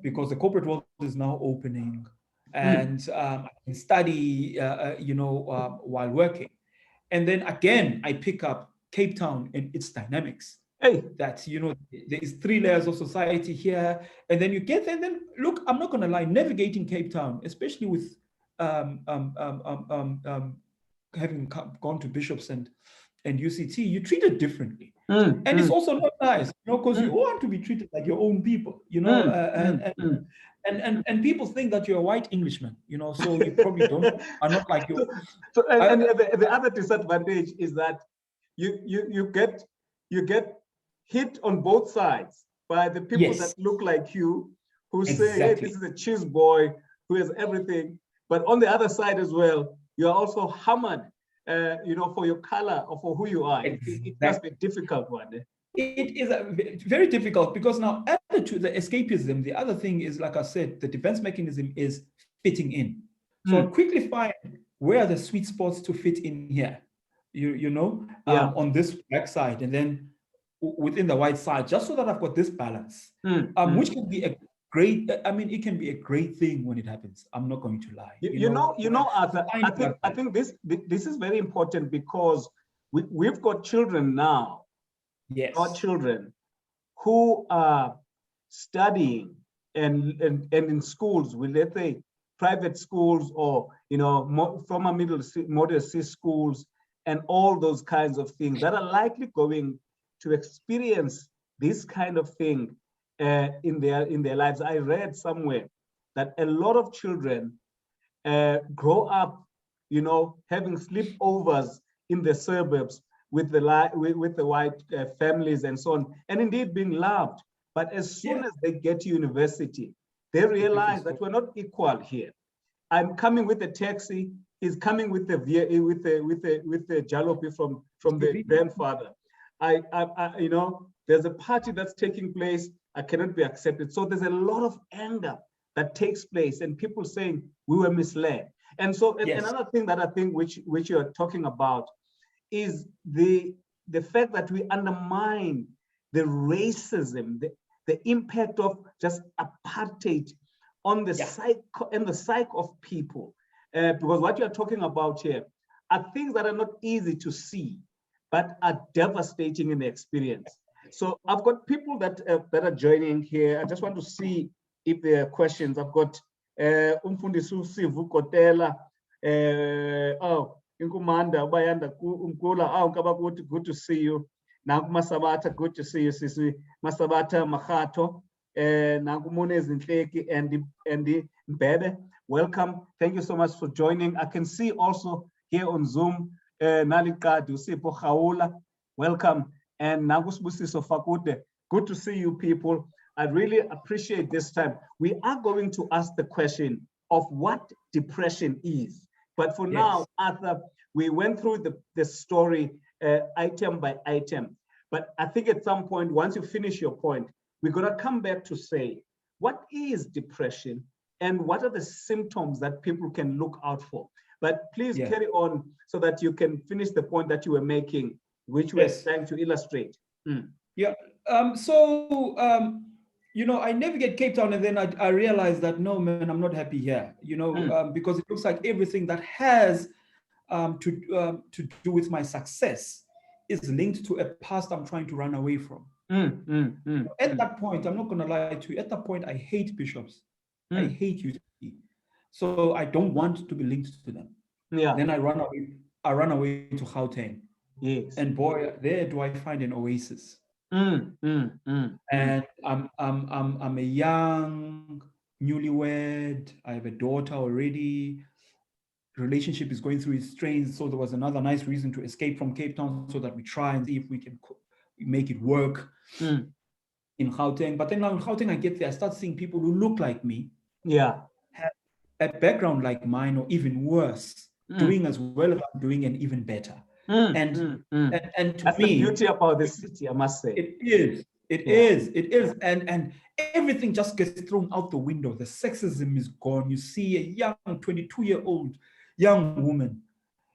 because the corporate world is now opening, and I can study, while working. And then again, I pick up Cape Town and its dynamics. Hey. That, there is 3 layers of society here. And then you get there, and then look, I'm not going to lie, navigating Cape Town, especially with having gone to Bishops and UCT, you treat it differently. And it's also not nice, because you want to be treated like your own people, and people think that you're a white Englishman, so you probably are not like your. And the other disadvantage is that you get hit on both sides by the people that look like you, who say, hey, this is a cheese boy who has everything. But on the other side as well, you're also hammered, for your color or for who you are. It must be a difficult one. It is very difficult, because now added to the escapism, the other thing is, like I said, the defense mechanism is fitting in. So I'll quickly find where are the sweet spots to fit in here, on this black side, and then within the white side, just so that I've got this balance, which can be a great, it can be a great thing when it happens. I'm not going to lie. Arthur, I think this is very important, because we've got children now. Yes. Our children who are studying and in schools, with, let's say, private schools, or former model C schools, and all those kinds of things, that are likely going to experience this kind of thing in their lives. I read somewhere that a lot of children grow up, having sleepovers in the suburbs with the white families and so on, and indeed being loved. But as soon as they get to university, they realize that we're not equal here. I'm coming with a taxi. He's coming with the jalopy from the grandfather. There's a party that's taking place. I cannot be accepted. So there's a lot of anger that takes place, and people saying we were misled. And so another thing that I think which you're talking about is the fact that we undermine the racism, the impact of just apartheid on the psyche of people. Because what you're talking about here are things that are not easy to see, but are devastating in the experience. So I've got people that are joining here. I just want to see if there are questions. I've got Umfundisi Sivu Kotela. Inkumanda Bayanda Umkula. Good to see you. Nangu Masabata, good to see you, Sisi. Masabata Makato. Nangu Munez Ntleki and Mbebe. Welcome. Thank you so much for joining. I can see also here on Zoom, Nalika Dusipo Haula. Welcome. And Nagusbusiso Fakute. Good to see you people. I really appreciate this time. We are going to ask the question of what depression is. But for now, Arthur, we went through the story item by item. But I think at some point, once you finish your point, we're going to come back to say, what is depression and what are the symptoms that people can look out for? But please carry on so that you can finish the point that you were making, which we're trying to illustrate. I navigate Cape Town, and then I realized that, no, man, I'm not happy here, because it looks like everything that has to do with my success is linked to a past I'm trying to run away from. At that point, I'm not going to lie to you, at that point, I hate Bishops. I hate UCT. So I don't want to be linked to them. Then I run away to Gauteng. Yes. And boy, there do I find an oasis. And I'm a young, newlywed. I have a daughter already. Relationship is going through its strains. So there was another nice reason to escape from Cape Town, so that we try and see if we can make it work. in Gauteng. But then now in Gauteng, I get there, I start seeing people who look like me, Yeah. have a background like mine, or even worse, doing as well as I'm doing and even better. And to That's me, the beauty about this city, I must say. it is. It is. And everything just gets thrown out the window. The sexism is gone. You see a young 22-year-old young woman.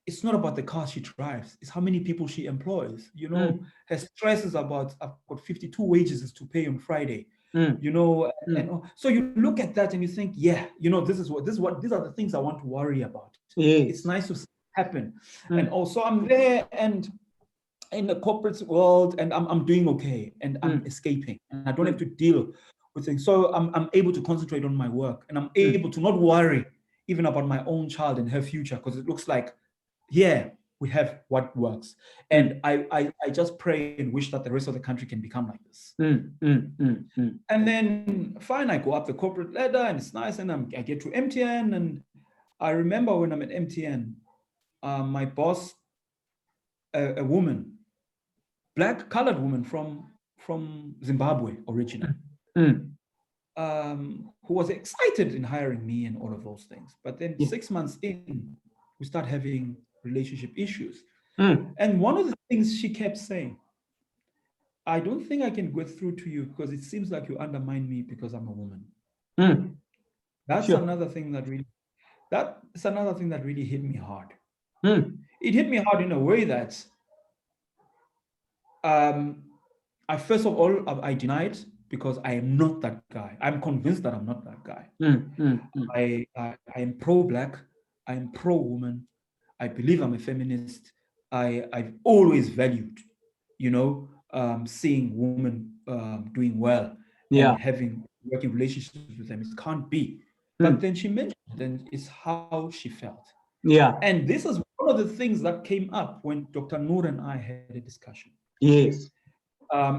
It's not about the car she drives. It's how many people she employs. You know, her stress is about, I've got 52 wages to pay on Friday. You know, and so you look at that and you think, yeah, you know, these are the things I want to worry about. Yes. It's nice to see it happen. And also I'm there and in the corporate world, and I'm doing okay, and I'm escaping, and I don't have to deal with things. So I'm able to concentrate on my work, and I'm able to not worry even about my own child and her future, because it looks like, yeah, we have what works. And I just pray and wish that the rest of the country can become like this. And then fine, I go up the corporate ladder, and it's nice, and I get to MTN, and I remember when I'm at MTN, my boss, a woman, black colored woman from Zimbabwe originally, who was excited in hiring me and all of those things. But then 6 months in, we start having relationship issues. And one of the things she kept saying, I don't think I can get through to you because it seems like you undermine me because I'm a woman. That's another thing that really hit me hard. It hit me hard in a way that I first of all, I denied, because I am not that guy. I'm convinced that I'm not that guy. I am pro-black. I am pro-woman. I believe I'm a feminist. I've always valued, you know, seeing women doing well and having working relationships with them. It can't be. But then she mentioned it, and it's how she felt. And this is one of the things that came up when Dr. Noor and I had a discussion. Yes.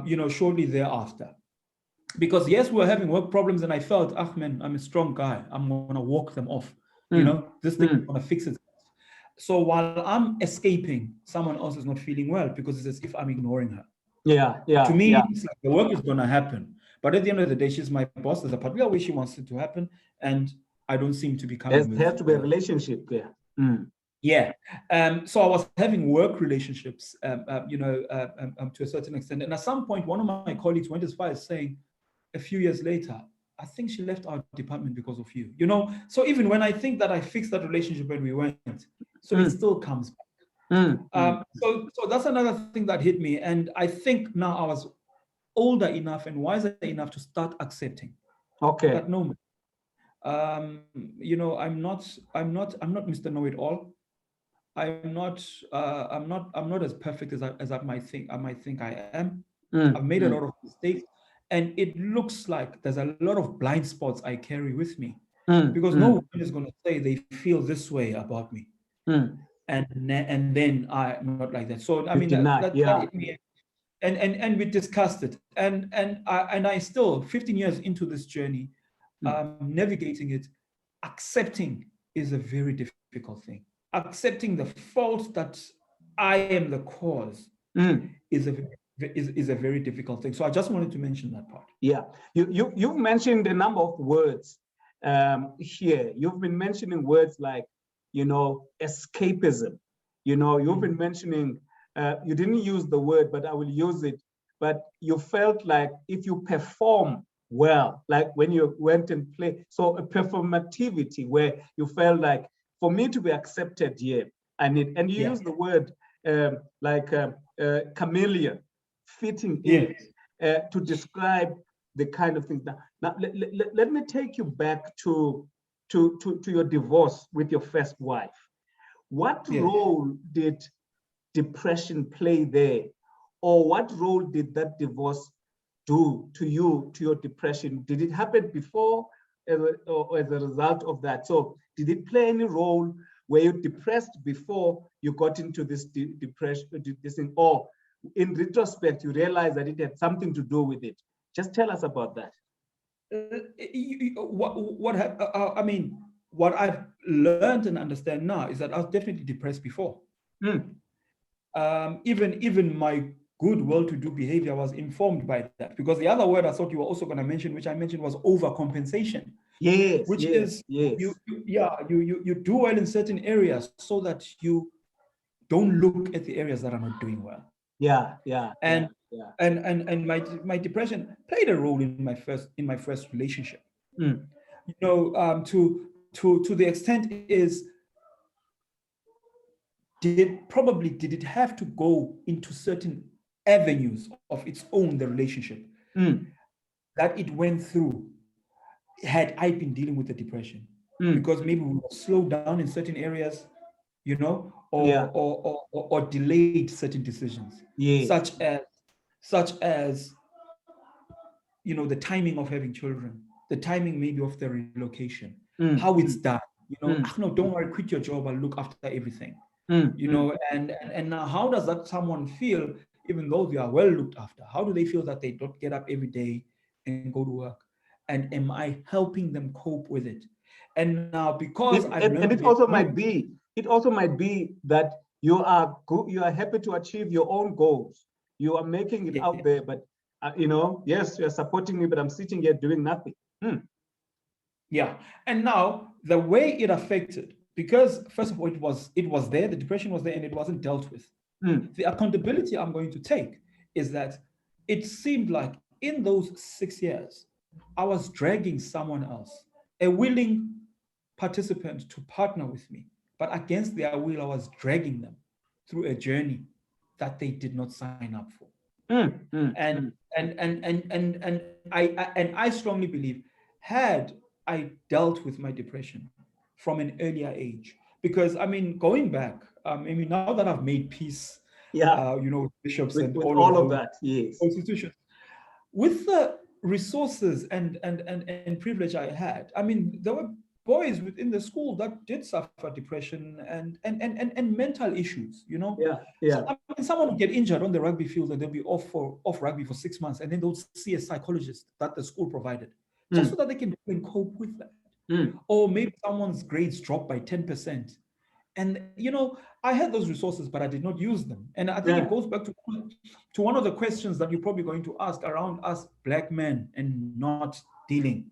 You know, shortly thereafter. Because yes, we were having work problems, and I felt, man, I'm a strong guy. I'm gonna walk them off. You know, this thing is gonna fix it. So while I'm escaping, someone else is not feeling well, because it's as if I'm ignoring her. To me, it's like the work is gonna happen. But at the end of the day, she's my boss. There's a particular way she wants it to happen, and I don't seem to be coming. There has to be a relationship there. Yeah. So I was having work relationships, you know, to a certain extent. And at some point, one of my colleagues went as far as saying, a few years later, I think she left our department because of you. You know, so even when I think that I fixed that relationship when we went, so it still comes back. So that's another thing that hit me. And I think now I was older enough and wiser enough to start accepting that no, you know, I'm not Mr. Know-it-all. I'm not as perfect as I might think I am. I've made a lot of mistakes, and it looks like there's a lot of blind spots I carry with me, because no one is going to say they feel this way about me, and then I'm not like that. So I mean that hit me, and we discussed it, and I still 15 years into this journey, navigating it, accepting is a very difficult thing. Accepting the fault that I am the cause is a very difficult thing. So I just wanted to mention that part. Yeah, you've mentioned a number of words here. You've been mentioning words like, you know, escapism. You know, you've been mentioning, you didn't use the word, but I will use it. But you felt like if you perform well, like when you went and played, so a performativity where you felt like, for me to be accepted here, I need, and you use the word chameleon, fitting in, to describe the kind of things. Now let me take you back to your divorce with your first wife. What role did depression play there? Or what role did that divorce do to you, to your depression? Did it happen before or as a result of that? So did it play any role? Were you depressed before you got into this depression, this thing, or in retrospect, you realize that it had something to do with it? Just tell us about that. I mean, what I've learned and understand now is that I was definitely depressed before. Even my good, well-to-do behavior was informed by that. Because the other word I thought you were also going to mention, which I mentioned, was overcompensation. Yes, which yes, is yes. you do well in certain areas so that you don't look at the areas that are not doing well. Yeah. And my depression played a role in my first relationship. Mm. You know, to the extent is, did it have to go into certain avenues of its own, the relationship that it went through, had I been dealing with the depression? Because maybe we were slowed down in certain areas, you know, or delayed certain decisions, Yes. such as you know, the timing of having children, the timing maybe of the relocation, how it's done. You know, no, don't worry, quit your job, I'll look after everything. You know, and now how does that someone feel, even though they are well looked after? How do they feel that they don't get up every day and go to work? And am I helping them cope with it? And now, because I've learned, and it also might be that you are happy to achieve your own goals. You are making it out there, but you know, yes, you're supporting me, but I'm sitting here doing nothing. Yeah. And now the way it affected, because first of all, it was there, the depression was there, and it wasn't dealt with. The accountability I'm going to take is that it seemed like in those 6 years, I was dragging someone else, a willing participant to partner with me, but against their will, I was dragging them through a journey that they did not sign up for. And I strongly believe, had I dealt with my depression from an earlier age, because I mean, going back, I mean, now that I've made peace, you know, with bishops with and all of that, yes, institutions, with the resources and privilege I had, I mean, there were boys within the school that did suffer depression and mental issues, you know. So, I mean, someone would get injured on the rugby field and they'll be off rugby for 6 months, and then they'll see a psychologist that the school provided, just so that they can cope with that. Or maybe someone's grades dropped by 10%. And you know, I had those resources, but I did not use them. And I think it goes back to one of the questions that you're probably going to ask around us Black men and not dealing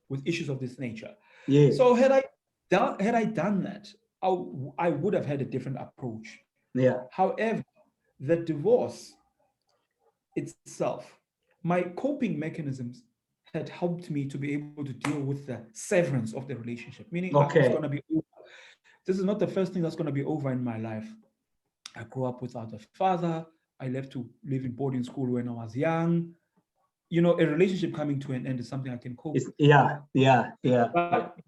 with issues of this nature. Yes. So had I done that, I would have had a different approach. However, the divorce itself, my coping mechanisms had helped me to be able to deal with the severance of the relationship. Meaning, it's going to be over. This is not the first thing that's going to be over in my life. I grew up without a father. I left to live in boarding school when I was young. You know, a relationship coming to an end is something I can cope with. But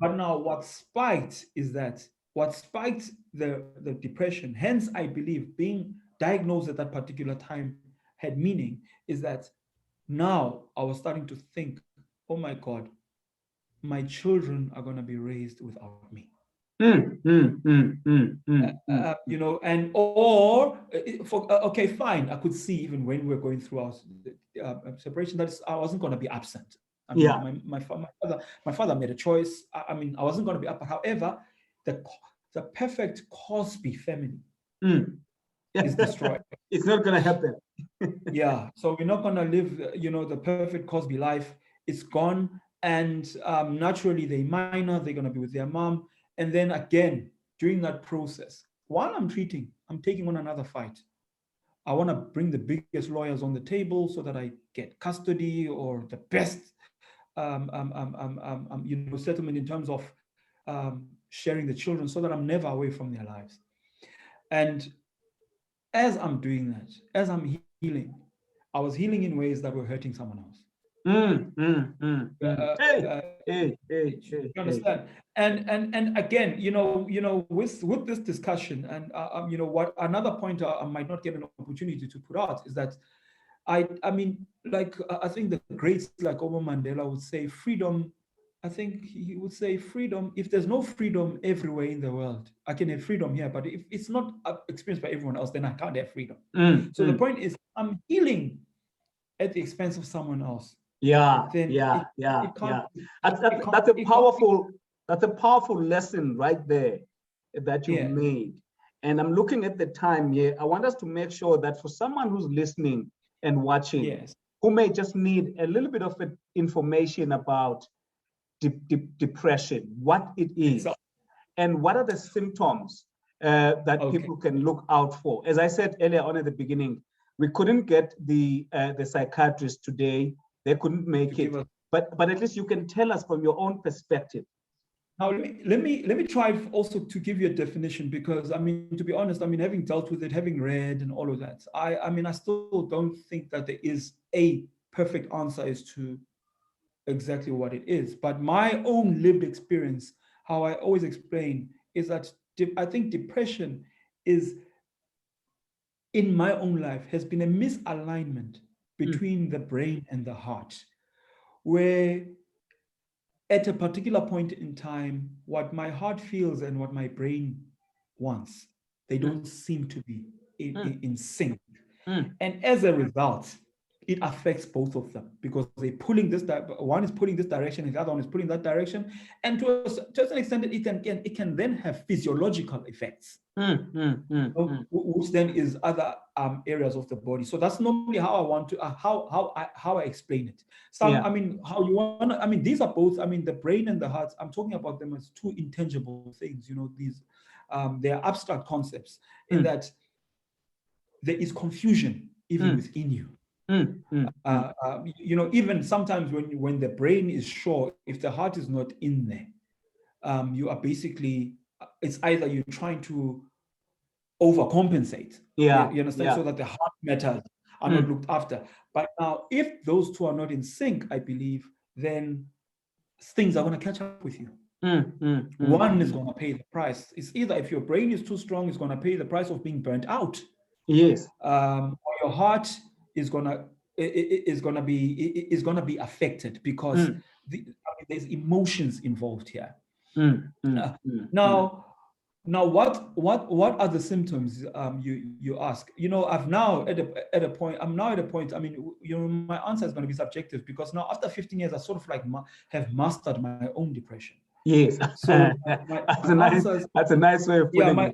now what spiked the depression, hence I believe being diagnosed at that particular time had meaning, is that now I was starting to think, oh my God, my children are going to be raised without me. You know, and okay, fine. I could see even when we were going through our separation that I wasn't going to be absent. I mean, my father made a choice. I mean, I wasn't going to be up. However, the perfect Cosby family is destroyed. It's not going to happen. So we're not going to live, you know, the perfect Cosby life. It's gone, and naturally they're minor. They're going to be with their mom. And then again, during that process, while I'm taking on another fight. I want to bring the biggest lawyers on the table so that I get custody or the best, you know, settlement in terms of sharing the children, so that I'm never away from their lives. And as I'm doing that, as I'm healing, I was healing in ways that were hurting someone else. You understand? And again, you know, with this discussion, and you know, what another point I might not get an opportunity to put out is that I mean, like, I think the greats like Obama Mandela would say freedom. I think he would say freedom. If there's no freedom everywhere in the world, I can have freedom here, but if it's not experienced by everyone else, then I can't have freedom. So the point is, I'm healing at the expense of someone else. That's a powerful lesson right there that you made. And I'm looking at the time here. I want us to make sure that for someone who's listening and watching, Yes. who may just need a little bit of information about depression, what it is, and what are the symptoms that people can look out for. As I said earlier on at the beginning, we couldn't get the psychiatrist today. They couldn't make it. But at least you can tell us from your own perspective. Now, let me try also to give you a definition, because I mean, to be honest, I mean, having dealt with it, having read and all of that, I mean, I still don't think that there is a perfect answer as to exactly what it is. But my own lived experience, how I always explain, is that I think depression is, in my own life, has been a misalignment between the brain and the heart, where at a particular point in time, what my heart feels and what my brain wants, they don't seem to be in sync. And as a result, it affects both of them, because they're pulling this, one is pulling this direction and the other one is pulling that direction. And to an extent, it can then have physiological effects, which then is other areas of the body. So that's normally how I want to, how I explain it. I mean, how you want to, I mean, these are both, I mean, the brain and the heart, I'm talking about them as two intangible things, you know, these, they are abstract concepts in that there is confusion even within you. You know, even sometimes when the brain is sure, if the heart is not in there, you are basically, it's either you're trying to overcompensate, you understand, so that the heart matters are not looked after. But now, if those two are not in sync, I believe, then things are going to catch up with you. One is going to pay the price. It's either, if your brain is too strong, it's going to pay the price of being burnt out. Yes. Or your heart is gonna be affected, because there's emotions involved here. Now, what are the symptoms? You ask. You know, I'm now at a point. I mean, you know, my answer is going to be subjective, because now after 15 years, I sort of like have mastered my own depression. Yes. So that's a nice way of putting it.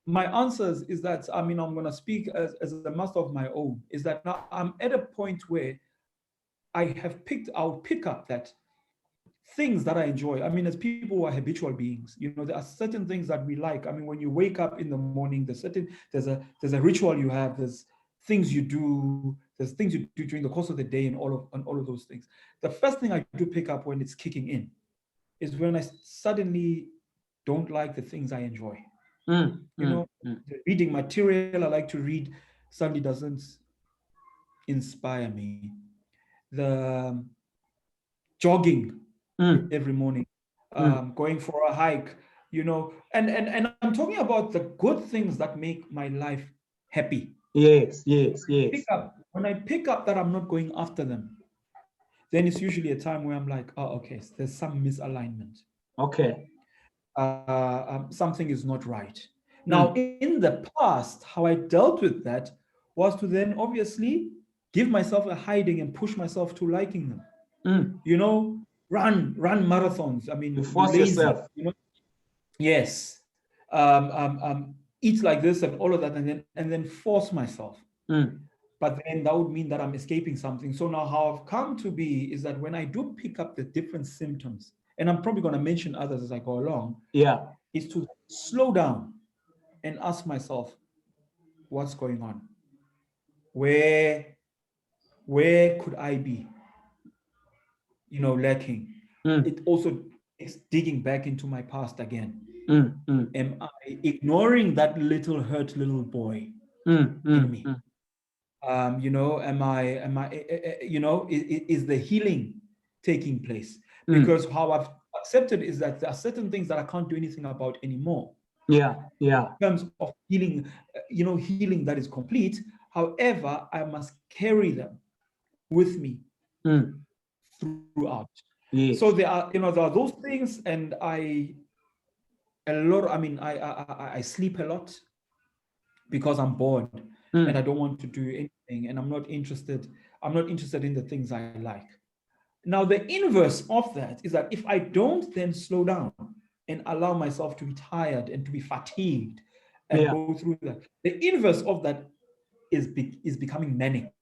My answers is that, I mean, I'm going to speak as a master of my own, is that now I'm at a point where I'll pick up that things that I enjoy. I mean, as people who are habitual beings, you know, there are certain things that we like. I mean, when you wake up in the morning, there's a ritual you have, there's things you do, during the course of the day, and all of those things. The first thing I do pick up when it's kicking in is when I suddenly don't like the things I enjoy. You know, the reading material I like to read suddenly doesn't inspire me. The jogging every morning, going for a hike, you know, and I'm talking about the good things that make my life happy. Yes. When I pick up that I'm not going after them, then it's usually a time where I'm like, oh, okay, there's some misalignment. Okay. Something is not right. Now, in the past, how I dealt with that was to then obviously give myself a hiding and push myself to liking them. You know, run marathons. I mean, you force lazy, yourself. you know? Yes. Eat like this and all of that, and then force myself. But then that would mean that I'm escaping something. So now how I've come to be is that when I do pick up the different symptoms, and I'm probably going to mention others as I go along, is to slow down and ask myself, what's going on? Where could I be, you know, lacking? It also is digging back into my past again. Am I ignoring that little hurt little boy in me? You know, am I, you know, is the healing taking place? Because how I've accepted is that there are certain things that I can't do anything about anymore. In terms of healing, you know, healing that is complete. However, I must carry them with me throughout. So there are those things, and I sleep a lot because I'm bored and I don't want to do anything, and I'm not interested in the things I like. Now, the inverse of that is that if I don't then slow down and allow myself to be tired and to be fatigued and Yeah. go through that. The inverse of that is becoming manic,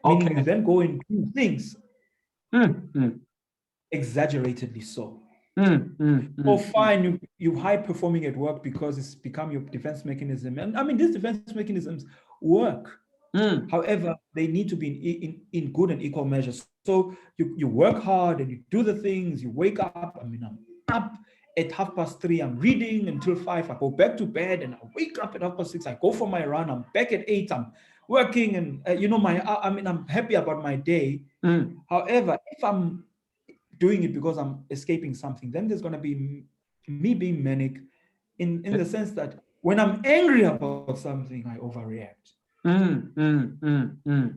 meaning Okay. you then go and do things exaggeratedly so. Or fine, you high performing at work because it's become your defense mechanism. And I mean, these defense mechanisms work. However, they need to be in good and equal measures. So you work hard and you do the things, you wake up. I mean, I'm up at 3:30, I'm reading until 5. I go back to bed and I wake up at 6:30. I go for my run. I'm back at 8. I'm working and I'm happy about my day. However, if I'm doing it because I'm escaping something, then there's going to be me being manic in the sense that when I'm angry about something, I overreact.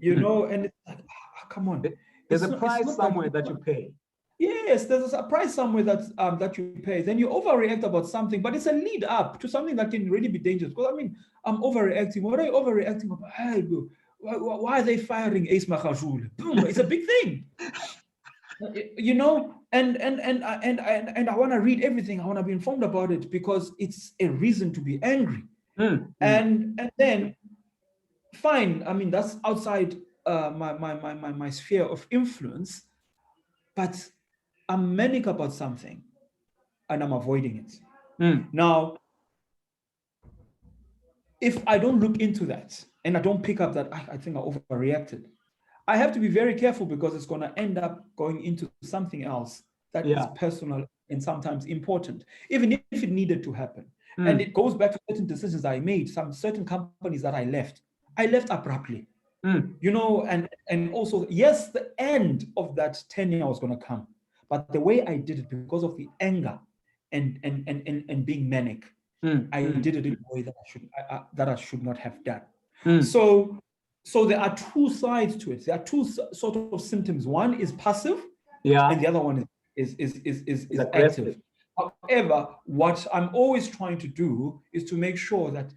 You know, and it's like, come on. There's a price somewhere that you pay. Yes, there's a price somewhere that you pay. Then you overreact about something, but it's a lead up to something that can really be dangerous. Because I mean, I'm overreacting. What are you overreacting about? Hey, why are they firing Ace Magashule? Boom! It's a big thing. You know, and I want to read everything. I want to be informed about it because it's a reason to be angry. And then, fine. I mean, that's outside my sphere of influence, but I'm manic about something, and I'm avoiding it. Now, if I don't look into that and I don't pick up that I think I overreacted, I have to be very careful because it's going to end up going into something else that is personal and sometimes important, even if it needed to happen. And it goes back to certain decisions I made, some certain companies that I left abruptly, you know, and also, yes, the end of that tenure was going to come, but the way I did it because of the anger and being manic, I did it in a way that I should not have done. So there are two sides to it. There are two sort of symptoms. One is passive, and the other one is active. However, what I'm always trying to do is to make sure that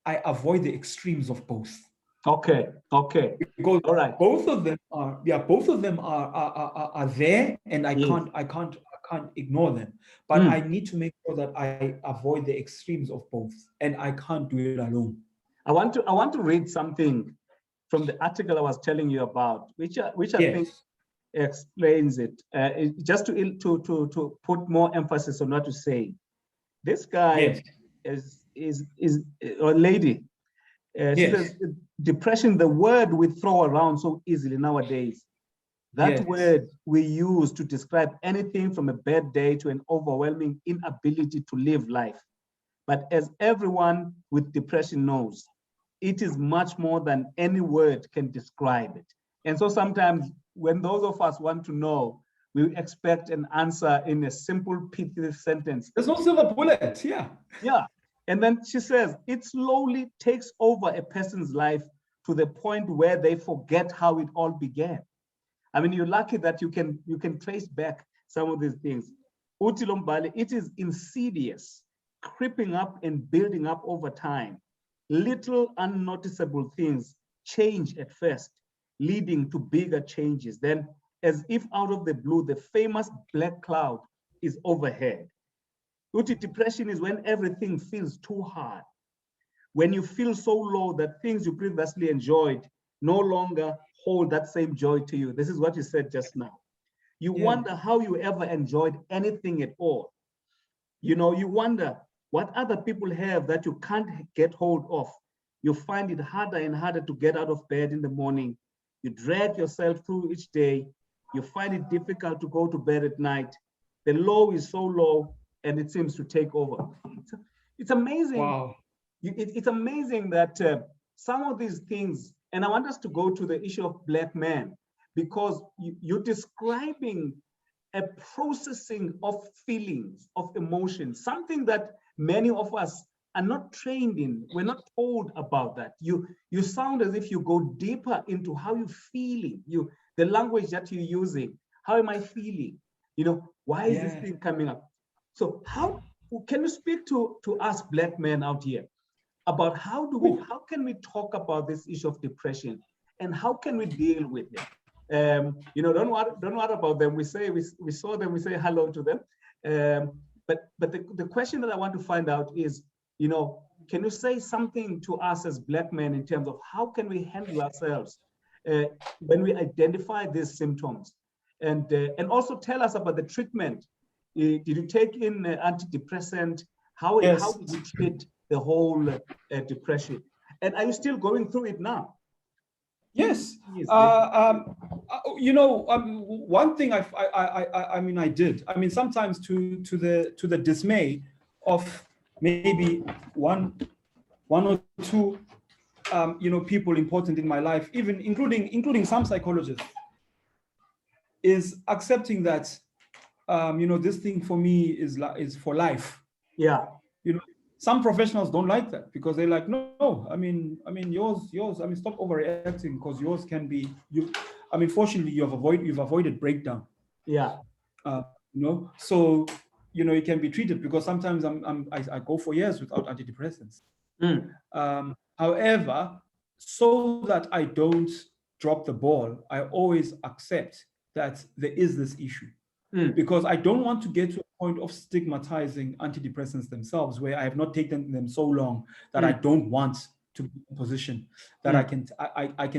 I avoid the extremes of both. Okay. Because all right. both of them are there, and I can't ignore them. But I need to make sure that I avoid the extremes of both, and I can't do it alone. I want to read something from the article I was telling you about, which I think explains it. Just to put more emphasis on what to say. This guy is or lady. She says depression, the word we throw around so easily nowadays. That word we use to describe anything from a bad day to an overwhelming inability to live life. But as everyone with depression knows, it is much more than any word can describe it. And so sometimes when those of us want to know, we expect an answer in a simple, pithy sentence. There's no silver bullet, Yeah. And then she says, it slowly takes over a person's life to the point where they forget how it all began. I mean, you're lucky that you can trace back some of these things. Utilombali, it is insidious, creeping up and building up over time. Little unnoticeable things change at first, leading to bigger changes. Then, as if out of the blue, the famous black cloud is overhead. Uti, depression is when everything feels too hard. When you feel so low that things you previously enjoyed no longer hold that same joy to you. This is what you said just now. You wonder how you ever enjoyed anything at all. You know, you wonder what other people have that you can't get hold of. You find it harder and harder to get out of bed in the morning. You drag yourself through each day. You find it difficult to go to bed at night. The low is so low and it seems to take over. It's amazing. Wow. It's amazing that some of these things, and I want us to go to the issue of black men, because you're describing a processing of feelings, of emotions, something that many of us are not trained in. We're not told about that. You sound as if you go deeper into how you're feeling, the language that you're using. How am I feeling? You know, why is this thing coming up? So how can you speak to us black men out here about how can we talk about this issue of depression and how can we deal with it? You know, don't worry about them. We saw them, we say hello to them. But the question that I want to find out is, can you say something to us as Black men in terms of how can we handle ourselves when we identify these symptoms? And also tell us about the treatment. Did you take in antidepressant? How did you treat the whole depression? And are you still going through it now? Yes. One thing I did. I mean, sometimes to the dismay of maybe one or two, people important in my life, even including some psychologists, is accepting that, this thing for me is for life. Yeah. Some professionals don't like that because they're like, no, I mean, yours, stop overreacting because yours can be, fortunately you've avoided breakdown. Yeah. So, it can be treated because sometimes I go for years without antidepressants. However, so that I don't drop the ball, I always accept that there is this issue. Because I don't want to get to a point of stigmatizing antidepressants themselves, where I have not taken them so long that I don't want to be in a position that I can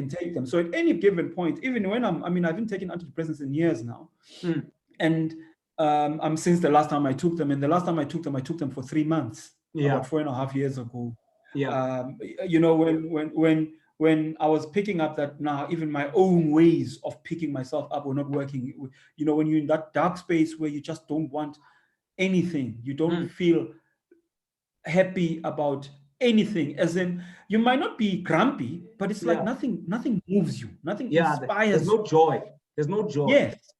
take them. So at any given point, even when I haven't taken antidepressants in years now, and since the last time I took them, and the last time I took them for 3 months, about 4.5 years ago. When I was picking up that now even my own ways of picking myself up were not working, when you're in that dark space where you just don't want anything, you don't feel happy about anything, as in you might not be grumpy, but it's like nothing moves you, nothing inspires. There's no joy. There's no joy. Yes.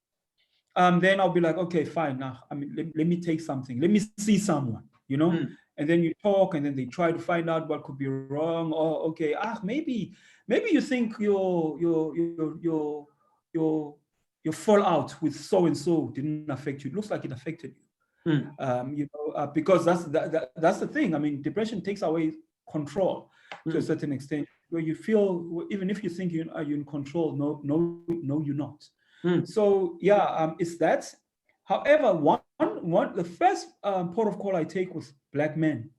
Then I'll be like, okay, fine. Now, let me take something. Let me see someone, And then you talk, and then they try to find out what could be wrong. Or okay, maybe you think your fallout with so and so didn't affect you. It looks like it affected you. Because that's the thing. I mean, depression takes away control to a certain extent, where you feel, even if you think you're in control, no, you're not. So it's that. However, the first port of call I take with Black men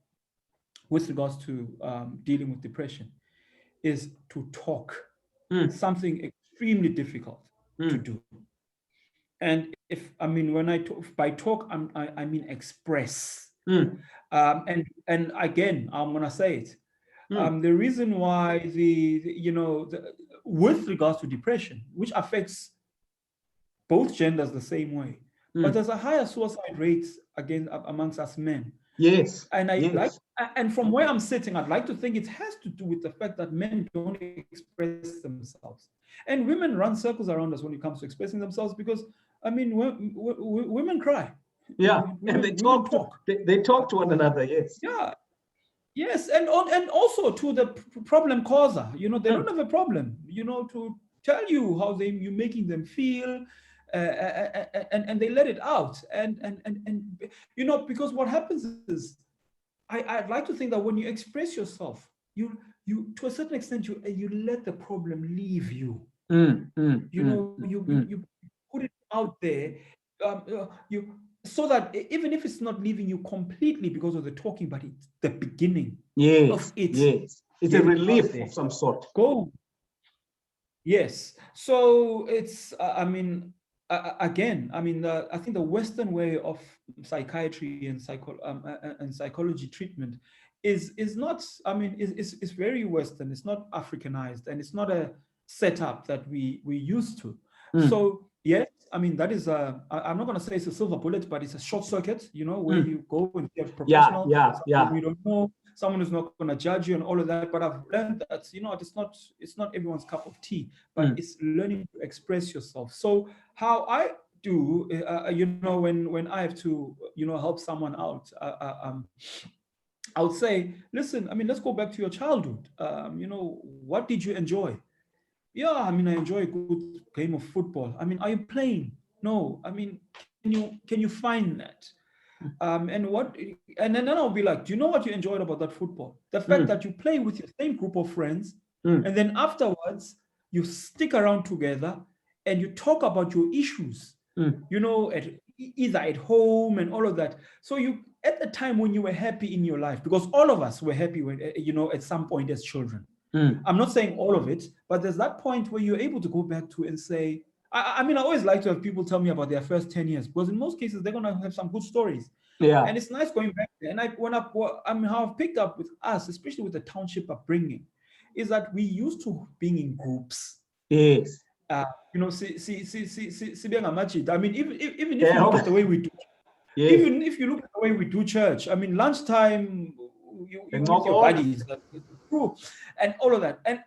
with regards to dealing with depression is to talk. Something extremely difficult to do. And when I talk, by talk, I mean express. And again, I'm gonna say it. The reason why with regards to depression, which affects both genders the same way, but there's a higher suicide rate amongst us men. Yes. And and from where I'm sitting, I'd like to think it has to do with the fact that men don't express themselves, and women run circles around us when it comes to expressing themselves, because women cry. Yeah, and they talk. They talk to one another. Yes. Yeah. Yes, and also to the problem causer. They don't have a problem. To tell you how you're making them feel. And they let it out, and because what happens is, I'd like to think that when you express yourself, you to a certain extent you let the problem leave you. You put it out there, so that even if it's not leaving you completely because of the talking, but it's the beginning of it. Yes, it's a relief of some sort. Yes, so it's I think the Western way of psychiatry and psychology treatment is not, is very Western. It's not Africanized, and it's not a setup that we used to. So yes, that is I'm not going to say it's a silver bullet, but it's a short circuit, where you go and get a professional. You don't know, someone who's not going to judge you and all of that. But I've learned that, it's not everyone's cup of tea, but it's learning to express yourself. So how I do, when I have to, help someone out, I would say, listen, let's go back to your childhood. What did you enjoy? Yeah, I enjoy a good game of football. Are you playing? No. Can you find that? And then I'll be like, do you know what you enjoyed about that football? The fact that you play with your same group of friends, and then afterwards you stick around together and you talk about your issues. either at home and all of that. So you, at the time when you were happy in your life, because all of us were happy when, at some point as children. I'm not saying all of it, but there's that point where you're able to go back to and say, I mean, I always like to have people tell me about their first 10 years, because in most cases, they're going to have some good stories. Yeah. And it's nice going back there. And how I've picked up with us, especially with the township upbringing, is that we used to being in groups. Yes. I mean, even if you look at the way we do, even if you look at the way we do church, I mean, lunchtime, you with your buddies, and all of that. And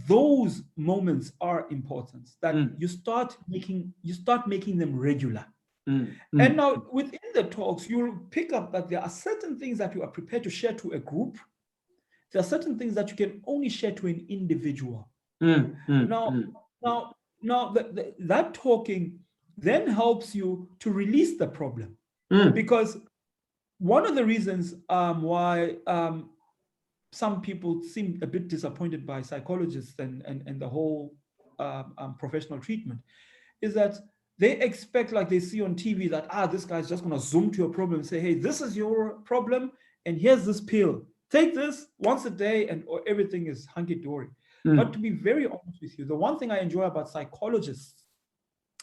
those moments are important, that you start making them regular. And now within the talks, you'll pick up that there are certain things that you are prepared to share to a group. There are certain things that you can only share to an individual. Now, that talking then helps you to release the problem. Because one of the reasons why some people seem a bit disappointed by psychologists and the whole professional treatment is that they expect, like they see on TV, that this guy's just going to zoom to your problem and say, hey, this is your problem, and here's this pill. Take this once a day, and everything is hunky-dory. But to be very honest with you, the one thing I enjoy about psychologists,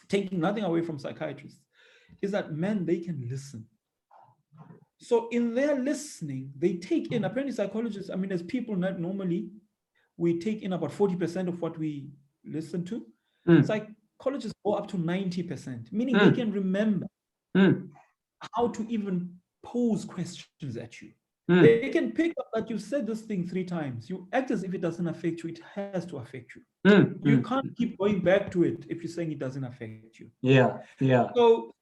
taking nothing away from psychiatrists, is that, man, they can listen. So in their listening, they take in, apparently psychologists, I mean, as people, not normally, we take in about 40% of what we listen to. Psychologists go up to 90%, meaning they can remember how to even pose questions at you. They can pick up that you said this thing 3 times. You act as if it doesn't affect you. It has to affect you. You can't keep going back to it if you're saying it doesn't affect you. Yeah. So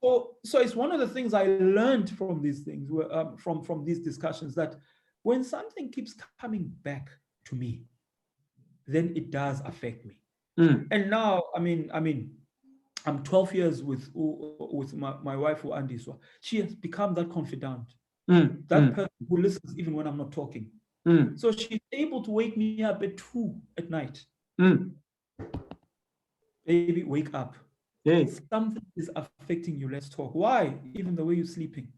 it's one of the things I learned from these things, from these discussions, that when something keeps coming back to me, then it does affect me. And now, I mean, I'm 12 years with my wife, Andiswa. She has become that confidant. That person who listens even when I'm not talking. So she's able to wake me up at 2 at night. Baby, wake up. Yes. Something is affecting you. Let's talk. Why? Even the way you're sleeping.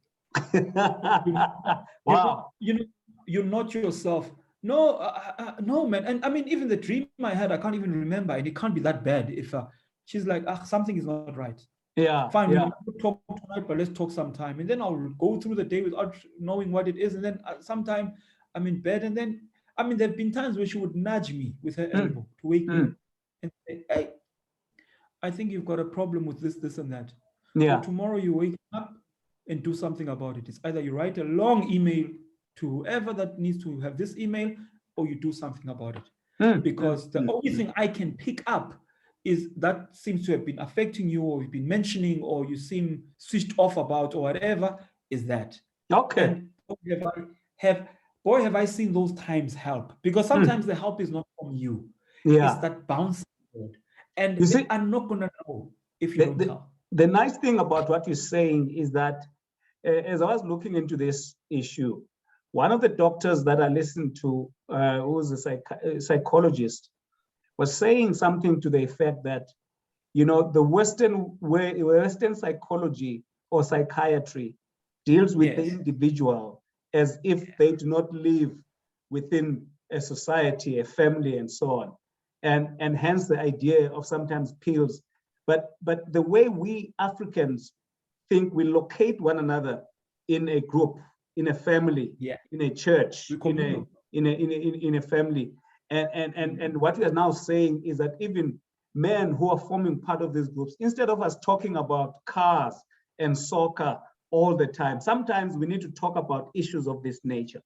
Wow. You're not yourself. No, man. And I mean, even the dream I had, I can't even remember, and it can't be that bad if she's like, something is not right. Yeah. Fine, we'll talk tonight, but let's talk sometime. And then I'll go through the day without knowing what it is. And then sometime I'm in bed. And then, I mean, there have been times where she would nudge me with her elbow to wake me up and say, hey, I think you've got a problem with this, and that. Yeah. So tomorrow you wake up and do something about it. It's either you write a long email to whoever that needs to have this email, or you do something about it. Because the only thing I can pick up is that seems to have been affecting you, or you've been mentioning, or you seem switched off about, or whatever, is that. Okay. And have I seen those times help? Because sometimes the help is not from you. Yeah. It's that bouncing word. And you see, I'm not going to know if you don't tell. The nice thing about what you're saying is that as I was looking into this issue, one of the doctors that I listened to, who was a psychologist, was saying something to the effect that, the Western psychology or psychiatry deals with the individual as if they do not live within a society, a family, and so on. And hence the idea of sometimes pills. But the way we Africans think we locate one another in a group, in a family, in a church, in a family. And what we are now saying is that even men who are forming part of these groups, instead of us talking about cars and soccer all the time, sometimes we need to talk about issues of this nature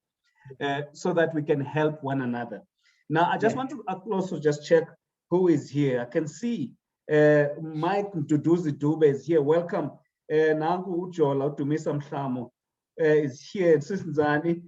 so that we can help one another. Now, I just want to also just check who is here. I can see Mike Duduzi Dube is here. Welcome. Nangu Ujola Dumisa Mhlamo is here. Sisinzani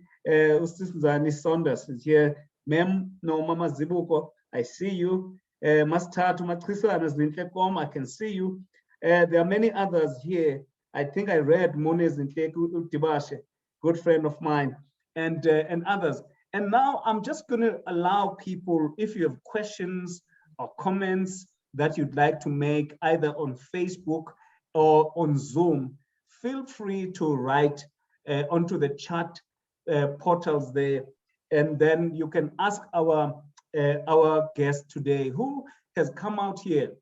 Saunders is here. Mem no Mama Zibuko, I see you. Mastatu Matrisana Zintekom, I can see you. There are many others here. I think I read Munez Zinteku Tibashe, good friend of mine, and others. And now I'm just going to allow people, if you have questions or comments that you'd like to make either on Facebook or on Zoom, feel free to write onto the chat portals there, and then you can ask our guest today, who has come out here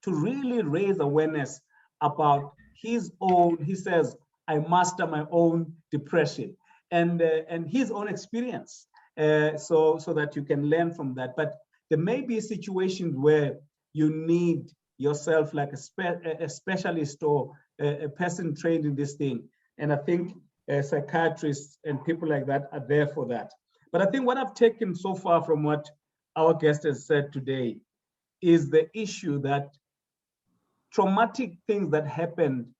to really raise awareness about his own, he says, I master my own depression, and his own experience, so that you can learn from that. But there may be situations where you need yourself like a specialist or a person trained in this thing. And I think psychiatrists and people like that are there for that. But I think what I've taken so far from what our guest has said today is the issue that traumatic things that happen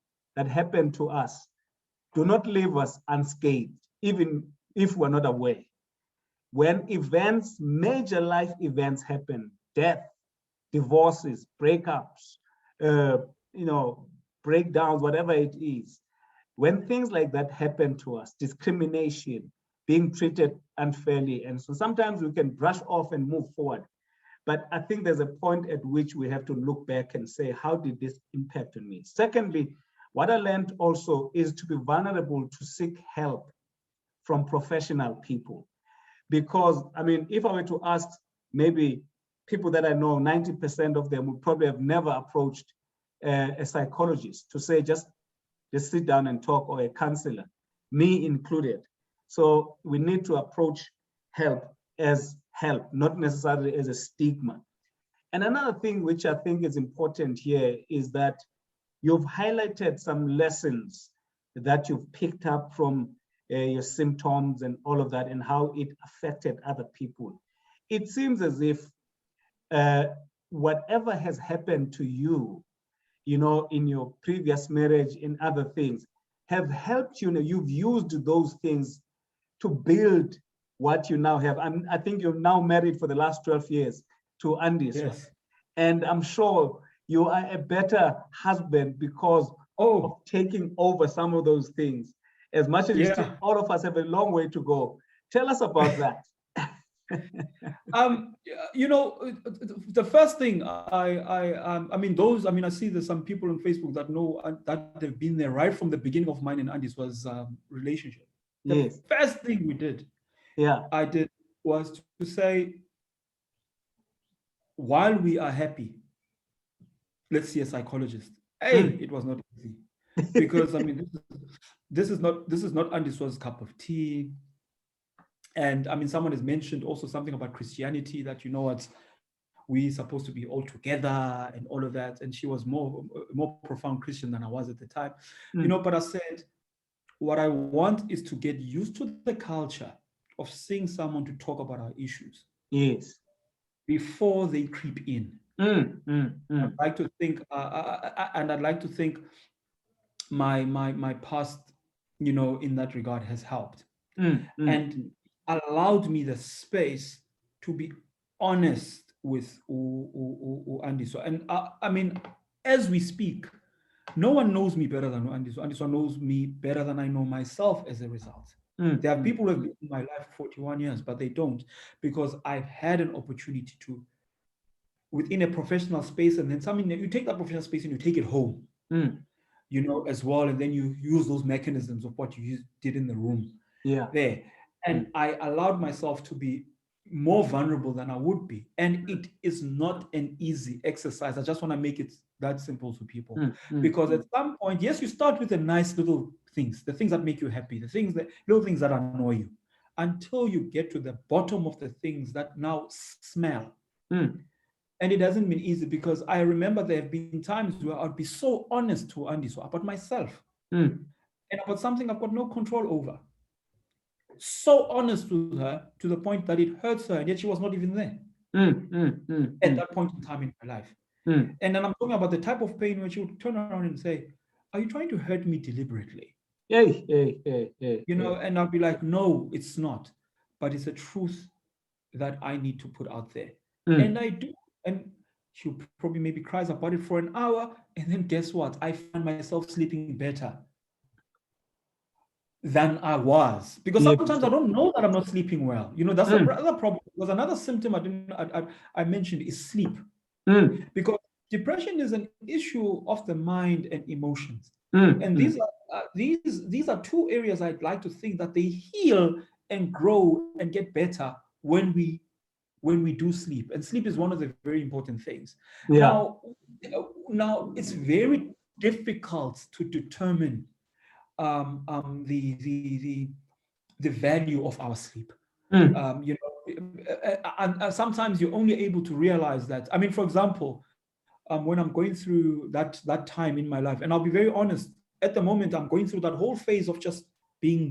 to us do not leave us unscathed, even if we're not aware. When events, major life events happen, death, divorces, breakups, breakdowns, whatever it is, when things like that happen to us, discrimination, being treated unfairly, and so sometimes we can brush off and move forward. But I think there's a point at which we have to look back and say, how did this impact on me? Secondly, what I learned also is to be vulnerable to seek help from professional people. Because, I mean, if I were to ask maybe people that I know, 90% of them would probably have never approached a psychologist to say, just sit down and talk, or a counselor, me included. So we need to approach help as help, not necessarily as a stigma. And another thing which I think is important here is that you've highlighted some lessons that you've picked up from your symptoms and all of that, and how it affected other people. It seems as if whatever has happened to you, in your previous marriage, in other things, have helped you. You've used those things to build what you now have. I think you're now married for the last 12 years to Andy. Yes. And I'm sure you are a better husband because of taking over some of those things. As much as all of us have a long way to go. Tell us about that. The first thing I see there's some people on Facebook that know that they've been there right from the beginning of mine and Andy's was relationship. The first thing we did, I did, was to say, while we are happy, let's see a psychologist. It was not easy, because this is not Andy's cup of tea. And someone has mentioned also something about Christianity, that we're supposed to be all together and all of that. And she was more profound Christian than I was at the time, but I said, what I want is to get used to the culture of seeing someone to talk about our issues. Yes. Before they creep in. I'd like to think, and I'd like to think my past, in that regard has helped. And allowed me the space to be honest with Andy. So, and as we speak, no one knows me better than Andy. So Andy knows me better than I know myself as a result. There are people who have been in my life for 41 years, but they don't, because I've had an opportunity to, within a professional space, and then you take that professional space and you take it home, as well, and then you use those mechanisms of what you did in the room there. And I allowed myself to be more vulnerable than I would be. And it is not an easy exercise. I just want to make it that simple to people. Because at some point, yes, you start with the nice little things, the things that make you happy, little things that annoy you, until you get to the bottom of the things that now smell. And it hasn't been easy, because I remember there have been times where I'd be so honest to Andy about myself and about something I've got no control over. So honest with her to the point that it hurts her, and yet she was not even there at that point in time in her life. And then I'm talking about the type of pain where she would turn around and say, are you trying to hurt me deliberately? And I'll be like, no, it's not. But it's a truth that I need to put out there. And I do. And she probably maybe cries about it for an hour. And then guess what? I find myself sleeping better than I was, because sometimes I don't know that I'm not sleeping well. That's another problem. Because another symptom I mentioned is sleep. Because depression is an issue of the mind and emotions. And these are two areas I'd like to think that they heal and grow and get better when we do sleep. And sleep is one of the very important things. Yeah. Now it's very difficult to determine the value of our sleep. You know, and sometimes you're only able to realize that. I mean, for example, when I'm going through that time in my life, and I'll be very honest, at the moment I'm going through that whole phase of just being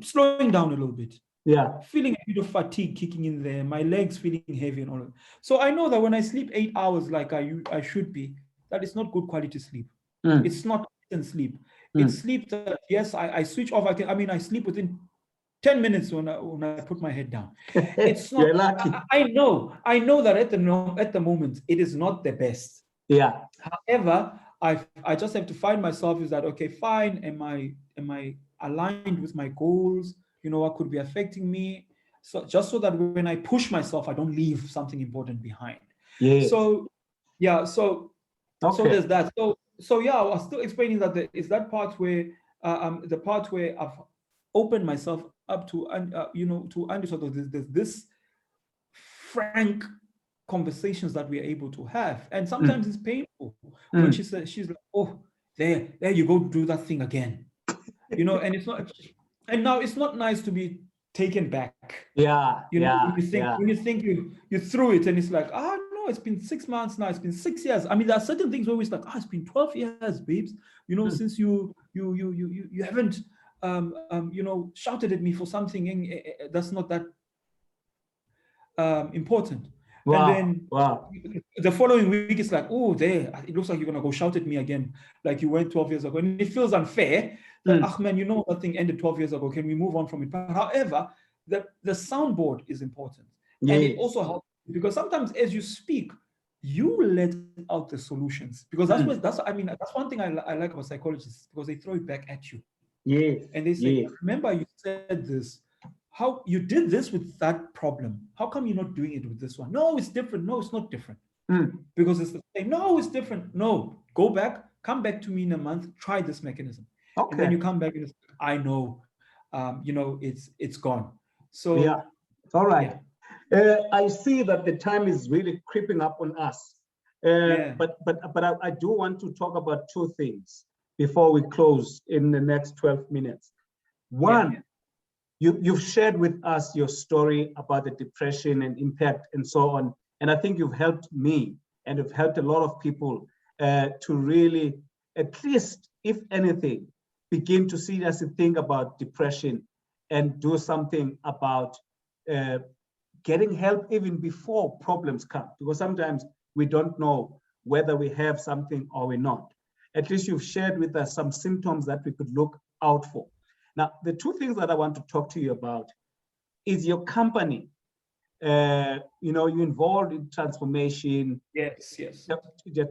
slowing down a little bit. Yeah. Feeling a bit of fatigue kicking in there, my legs feeling heavy and all of that. So I know that when I sleep 8 hours like I should be, that is not good quality sleep. It's not decent sleep. It's sleep that, yes, I switch off. I sleep within 10 minutes when I put my head down. It's not. You're lucky. I know that at the moment it is not the best. Yeah. However, I just have to find myself, is that okay, fine, am I aligned with my goals? You know, what could be affecting me? So just so that when I push myself, I don't leave something important behind. Yeah. So yeah, so there's that. So yeah, I was still explaining that there is that part where the part where I've opened myself up to to understand that there's this frank conversations that we are able to have, and sometimes it's painful when she's like, oh, there you go, do that thing again, you know, and it's not, and now it's not nice to be taken back. Yeah. You know, Yeah. when you think you threw it, and it's like, no, it's been 6 months now, it's been 6 years. I mean, there are certain things where it's like, it's been 12 years, babes, you know, since you haven't shouted at me for something that's not that important. Wow. And then Wow. the following week it's like, oh, there, it looks like you're gonna go shout at me again, like you went 12 years ago. And it feels unfair that, man, you know, that thing ended 12 years ago. Can we move on from it? But however, the soundboard is important. Yes. And it also helps, because sometimes as you speak, you let out the solutions. Because that's one thing I like about psychologists, because they throw it back at you. Yes. And they say, remember you said this. How you did this with that problem? How come you're not doing it with this one? No, it's different. No, it's not different. Because it's the same. No, it's different. No, go back, come back to me in a month, try this mechanism. Okay. And then you come back and it's, I know, it's gone. So yeah. All right. Yeah. I see that the time is really creeping up on us. But I do want to talk about two things before we close in the next 12 minutes. One, you've shared with us your story about the depression and impact and so on. And I think you've helped me and you've helped a lot of people to really, at least, if anything, begin to seriously think about depression and do something about getting help even before problems come. Because sometimes we don't know whether we have something or we're not. At least you've shared with us some symptoms that we could look out for. Now, the two things that I want to talk to you about is your company. You're involved in transformation. Yes.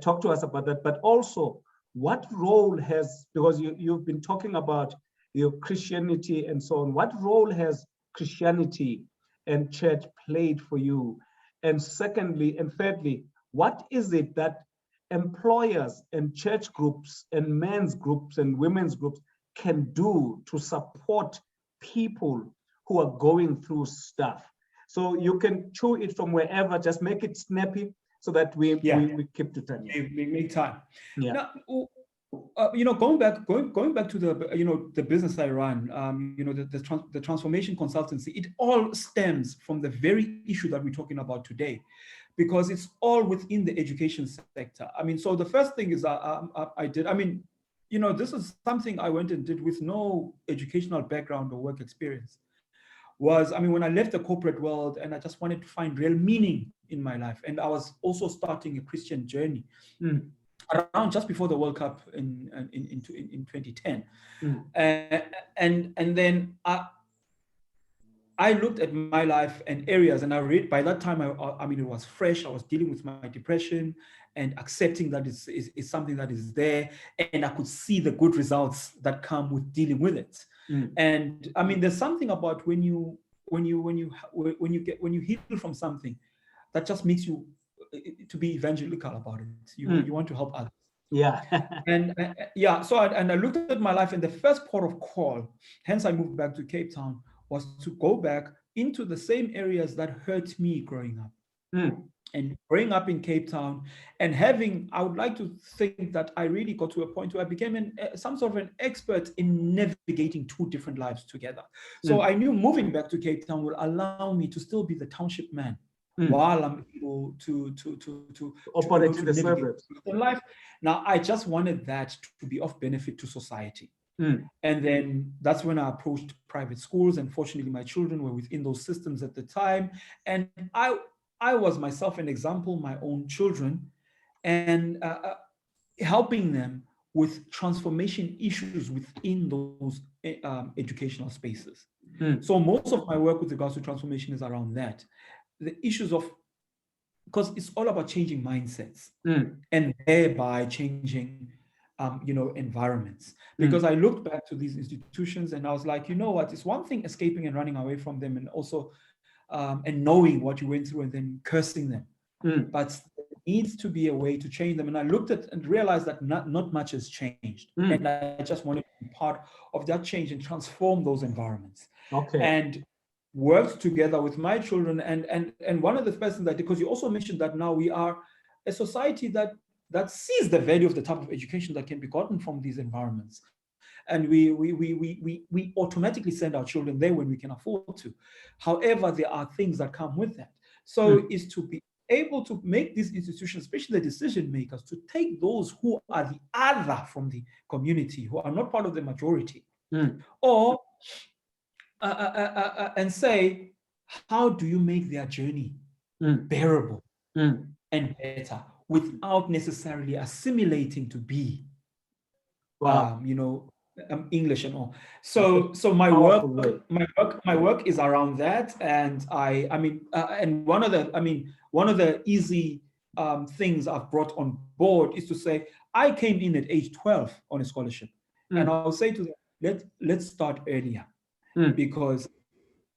Talk to us about that, but also what role has, because you've been talking about your Christianity and so on, what role has Christianity and church played for you? And secondly, and thirdly, what is it that employers and church groups and men's groups and women's groups can do to support people who are going through stuff? So you can chew it from wherever, just make it snappy so that we keep to time. We make time. Yeah. Now, going back to the business I run, the transformation consultancy, it all stems from the very issue that we're talking about today, because it's all within the education sector. I mean, so the first thing is I did. I mean, this is something I went and did with no educational background or work experience. When I left the corporate world and I just wanted to find real meaning in my life, and I was also starting a Christian journey around just before the World Cup in 2010, and then I looked at my life and areas, and I read. By that time, it was fresh. I was dealing with my depression and accepting that it's something that is there, and I could see the good results that come with dealing with it. And there's something about when you heal from something that just makes you to be evangelical about it. You want to help others. Yeah. And yeah, so I looked at my life, and the first port of call, hence I moved back to Cape Town, was to go back into the same areas that hurt me growing up. And growing up in Cape Town and I would like to think that I really got to a point where I became some sort of an expert in navigating two different lives together. So I knew moving back to Cape Town will allow me to still be the township man while I'm able to operate in the suburbs. Life. Now, I just wanted that to be of benefit to society. And then that's when I approached private schools, and fortunately my children were within those systems at the time. And I was myself an example, my own children, and helping them with transformation issues within those educational spaces. So most of my work with regards to transformation is around that. The issues of, because it's all about changing mindsets and thereby changing environments. Because I looked back to these institutions and I was like, you know what, it's one thing escaping and running away from them, and also and knowing what you went through and then cursing them. But there needs to be a way to change them. And I looked at and realized that not much has changed. And I just wanted to be part of that change and transform those environments. Okay. And worked together with my children. And one of the first things that, because you also mentioned that now we are a society that sees the value of the type of education that can be gotten from these environments. And we automatically send our children there when we can afford to. However, there are things that come with that. So is to be able to make these institutions, especially the decision makers, to take those who are the other from the community, who are not part of the majority, or and say, how do you make their journey bearable and better without necessarily assimilating to be, English and all. So my work is around that. And and one of the easy things I've brought on board is to say, I came in at age 12 on a scholarship, and I'll say to them, let's start earlier, because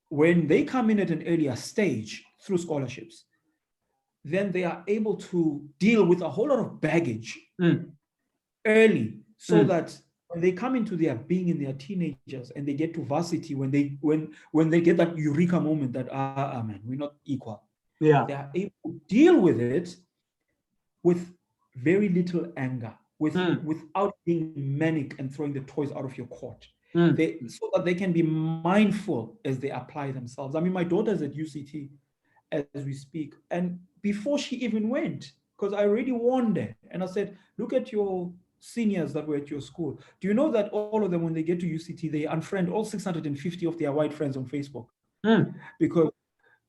when they come in at an earlier stage through scholarships, then they are able to deal with a whole lot of baggage early, so that when they come into their being in their teenagers and they get to varsity, when they get that eureka moment that man, we're not equal, they are able to deal with it with very little anger, without being manic and throwing the toys out of your court. So that they can be mindful as they apply themselves. I mean, my daughter's at UCT as we speak, and before she even went, because I already warned her, and I said, look at your seniors that were at your school. Do you know that all of them, when they get to UCT, they unfriend all 650 of their white friends on Facebook? Because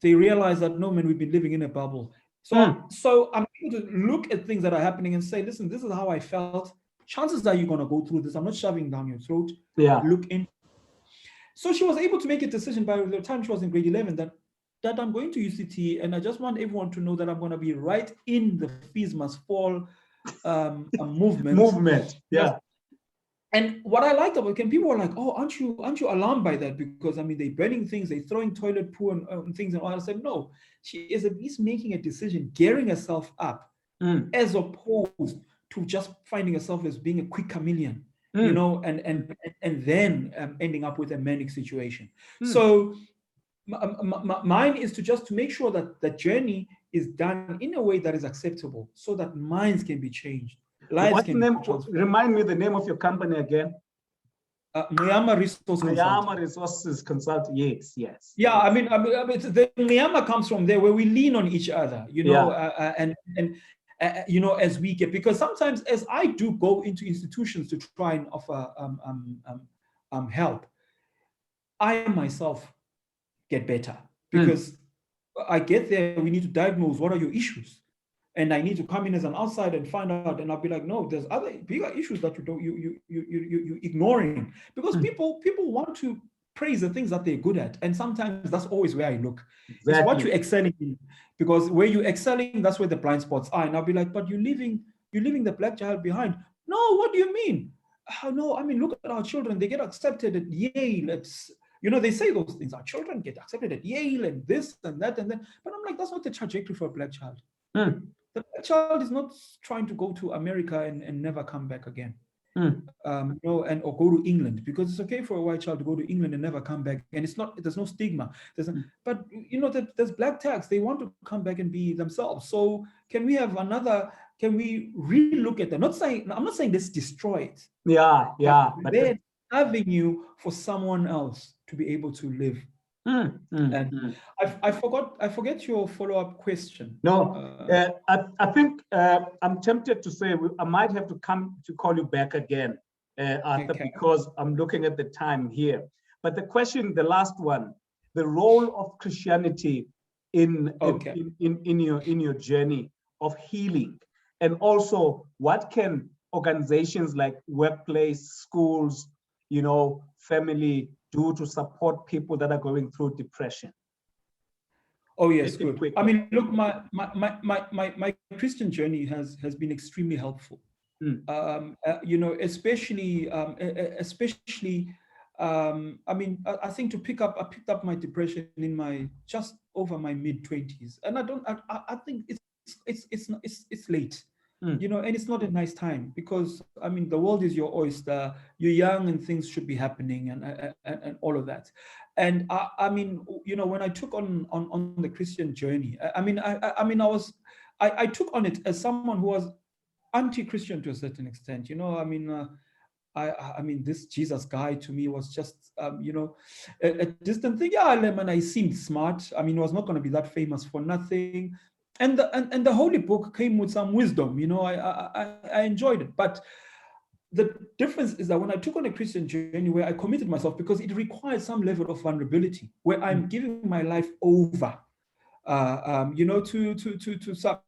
they realize that, no, man, we've been living in a bubble. So I'm able to look at things that are happening and say, listen, this is how I felt. Chances are you're going to go through this. I'm not shoving down your throat. Look in. So she was able to make a decision by the time she was in grade 11 that I'm going to UCT, and I just want everyone to know that I'm going to be right in the fees must fall movement. Yeah. And what I liked about it, people were like, oh, aren't you alarmed by that? Because I mean, they're burning things, they're throwing toilet poo and things and all. I said, no, she is at least making a decision, gearing herself up, as opposed to just finding herself as being a quick chameleon, and then ending up with a manic situation. So mine is to make sure that the journey is done in a way that is acceptable, so that minds can be changed. What's the name? Remind me the name of your company again. Mngxekeza Resources Consulting. Yes. Yeah, I mean, the Mngxekeza comes from there, where we lean on each other, as we get, because sometimes as I do go into institutions to try and offer help, I myself get better, because I get there, we need to diagnose what are your issues. And I need to come in as an outsider and find out, and I'll be like, no, there's other bigger issues that you ignoring, because people want to praise the things that they're good at, and sometimes that's always where I look. Exactly. It's what you're excelling in, because where you're excelling, that's where the blind spots are. And I'll be like, but you're leaving the black child behind. No, what do you mean? No, I mean, look at our children; they get accepted at Yale. They say those things. Our children get accepted at Yale and this and that and that. But I'm like, that's not the trajectory for a black child. Mm, The child is not trying to go to America and never come back again. mm, Or go to England, because it's okay for a white child to go to England and never come back, and it's not. There's no stigma. mm. But there's black tags. They want to come back and be themselves. So can we have another? Can we relook at that? I'm not saying let's destroy it, Yeah, but yeah. But there's avenue for someone else to be able to live. And mm. I forget your follow-up question. No, I think I'm tempted to say I might have to come to call you back again, Arthur, Okay. because I'm looking at the time here. But the question, the last one, the role of Christianity in Okay. in your journey of healing, and also what can organizations like workplace, schools, family do to support people that are going through depression? Oh yes, Just a good. quick I one. mean, look, my Christian journey has been extremely helpful. Especially I mean, I think I picked up my depression in my just over my mid-20s, and I think it's late. And it's not a nice time, because I mean, the world is your oyster. You're young and things should be happening, and all of that. And I mean, when I took on the Christian journey, I took on it as someone who was anti-Christian to a certain extent. I mean, this Jesus guy to me was just, a distant thing. Yeah, and I seemed smart. I mean, I was not going to be that famous for nothing. And the Holy Book came with some wisdom. I enjoyed it. But the difference is that when I took on a Christian journey where I committed myself, because it requires some level of vulnerability, where I'm giving my life over, to some,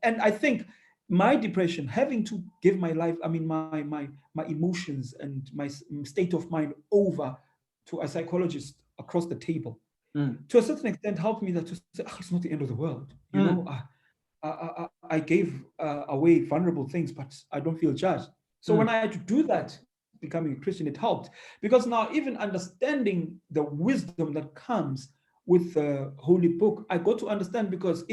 and I think my depression, having to give my life, I mean, my emotions and my state of mind over to a psychologist across the table, to a certain extent, helped me that to say, it's not the end of the world. I gave away vulnerable things, but I don't feel judged. So when I had to do that, becoming a Christian, it helped, because now even understanding the wisdom that comes with the Holy Book, I got to understand, because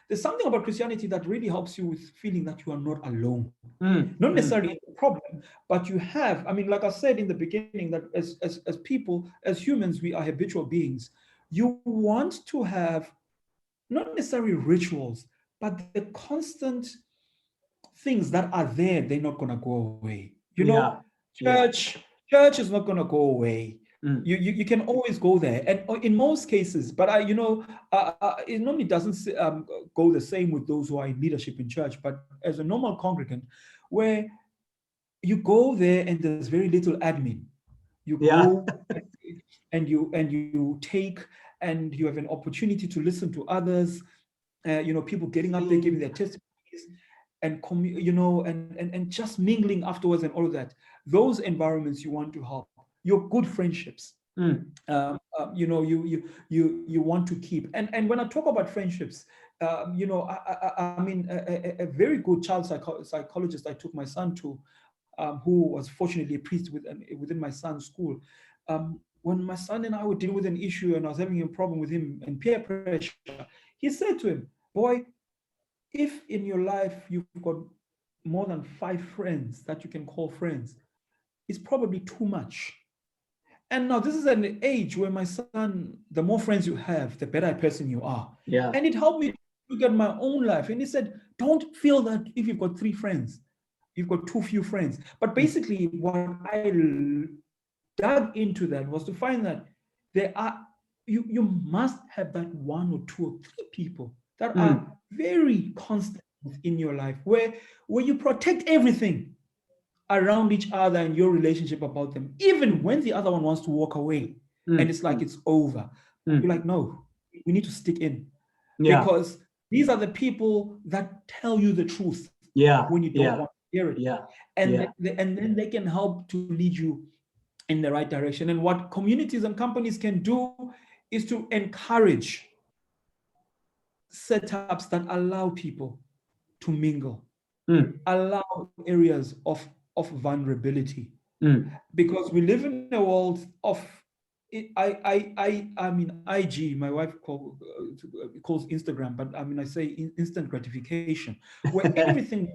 there's something about Christianity that really helps you with feeling that you are not alone. Not necessarily a problem, but you have, I mean, like I said in the beginning, that as people, as humans, we are habitual beings. You want to have not necessarily rituals, but the constant things that are there, they're not going to go away. Church is not going to go away. You can always go there, and in most cases, but it normally doesn't go the same with those who are in leadership in church. But as a normal congregant, where you go there and there's very little admin, you go and you take, and you have an opportunity to listen to others. People getting up there, giving their testimonies, and and just mingling afterwards, and all of that. Those environments you want to help. Your good friendships. You want to keep. And when I talk about friendships, I mean, a very good child psychologist I took my son to, who was fortunately a priest within my son's school. When my son and I were dealing with an issue and I was having a problem with him and peer pressure, he said to him, boy, if in your life you've got more than 5 friends that you can call friends, it's probably too much. And now this is an age where my son, the more friends you have, the better person you are. Yeah. And it helped me look at my own life. And he said, don't feel that if you've got 3 friends, you've got too few friends. But basically what I dug into that was to find that you must have that 1 or 2 or 3 people that are very constant within your life, where you protect everything around each other and your relationship about them, even when the other one wants to walk away and it's like it's over. You're like, no, we need to stick in, because these are the people that tell you the truth when you don't want to hear it. And then they can help to lead you in the right direction. And what communities and companies can do is to encourage setups that allow people to mingle, allow areas of vulnerability, because we live in a world of I mean, IG, my wife calls Instagram, but I mean, I say instant gratification, where everything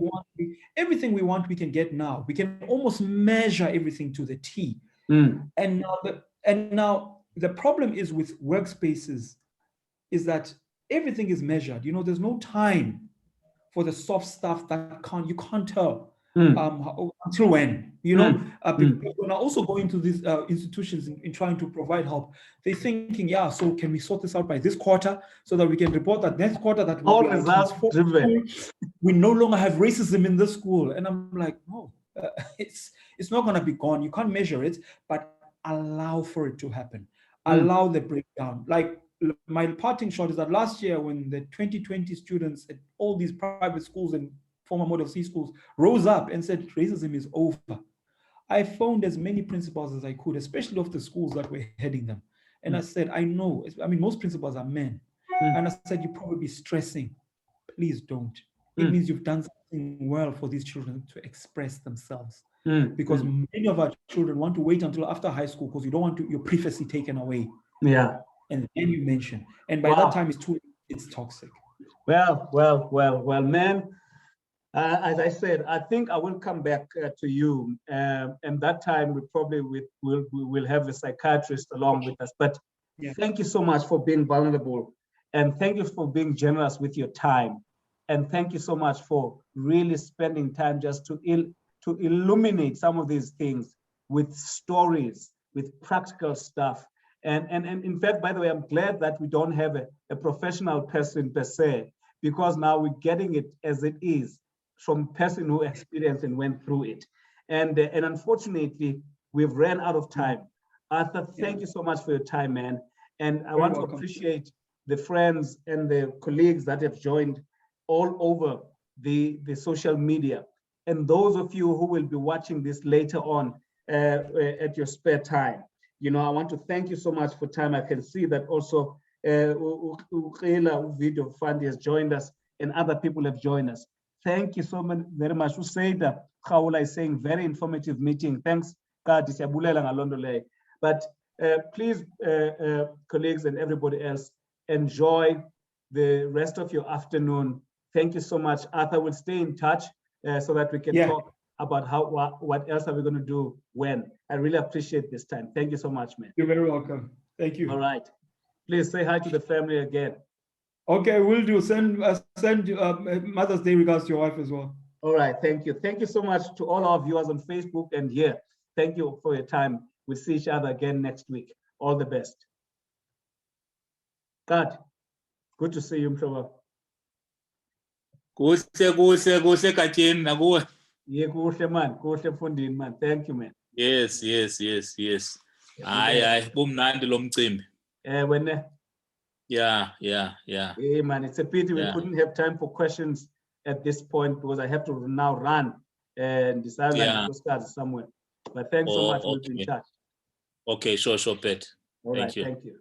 we want, we can get now. We can almost measure everything to the T. And now the problem is with workspaces is that everything is measured. You know, there's no time for the soft stuff that you can't tell. Until when, you know, because when I also go into these institutions in trying to provide help, they're thinking, yeah, so can we sort this out by this quarter so that we can report that next quarter that all results driven. We no longer have racism in this school. And I'm like, no, it's not going to be gone. You can't measure it, but allow for it to happen. Allow the breakdown. Like my parting shot is that last year when the 2020 students at all these private schools and former Model C schools rose up and said racism is over, I phoned as many principals as I could, especially of the schools that were heading them. And I said, I know, I mean, most principals are men. And I said, you're probably stressing. Please don't. It means you've done something well for these children to express themselves. Because many of our children want to wait until after high school because you don't want your privacy taken away. Yeah. And then you mention. And by that time, it's toxic. Well, man. As I said, I think I will come back to you, and that time we probably will have a psychiatrist along with us. But thank you so much for being vulnerable, and thank you for being generous with your time, and thank you so much for really spending time just to illuminate some of these things with stories, with practical stuff. And in fact, by the way, I'm glad that we don't have a professional person per se, because now we're getting it as it is, from a person who experienced and went through it. And unfortunately, we've ran out of time. Arthur, thank you so much for your time, man. And I want to appreciate the friends and the colleagues that have joined all over the social media. And those of you who will be watching this later on at your spare time. You know, I want to thank you so much for time. I can see that also Video Fund has joined us and other people have joined us. Thank you so very much. Usaida Khawula is saying very informative meeting. Thanks, God. But please, colleagues and everybody else, enjoy the rest of your afternoon. Thank you so much. Arthur will stay in touch so that we can talk about what else are we going to do when. I really appreciate this time. Thank you so much, man. You're very welcome. Thank you. All right. Please say hi to the family again. Okay, we'll do. Send Mother's Day regards to your wife as well. All right, thank you. Thank you so much to all our viewers on Facebook and here. Thank you for your time. We'll see each other again next week. All the best. God, good to see you, Mhlobo. Kuhle Katsheni nakuwe. Yeah, kuhle man, kuhle mfundini man. Thank you, man. Yes. Hayi bumnandi lo mcimbi. Wena. Yeah. Hey man, it's a pity we couldn't have time for questions at this point because I have to now run and decide somewhere. But thanks so much. We'll be in touch. Okay, sure, Pet. All right, thank you.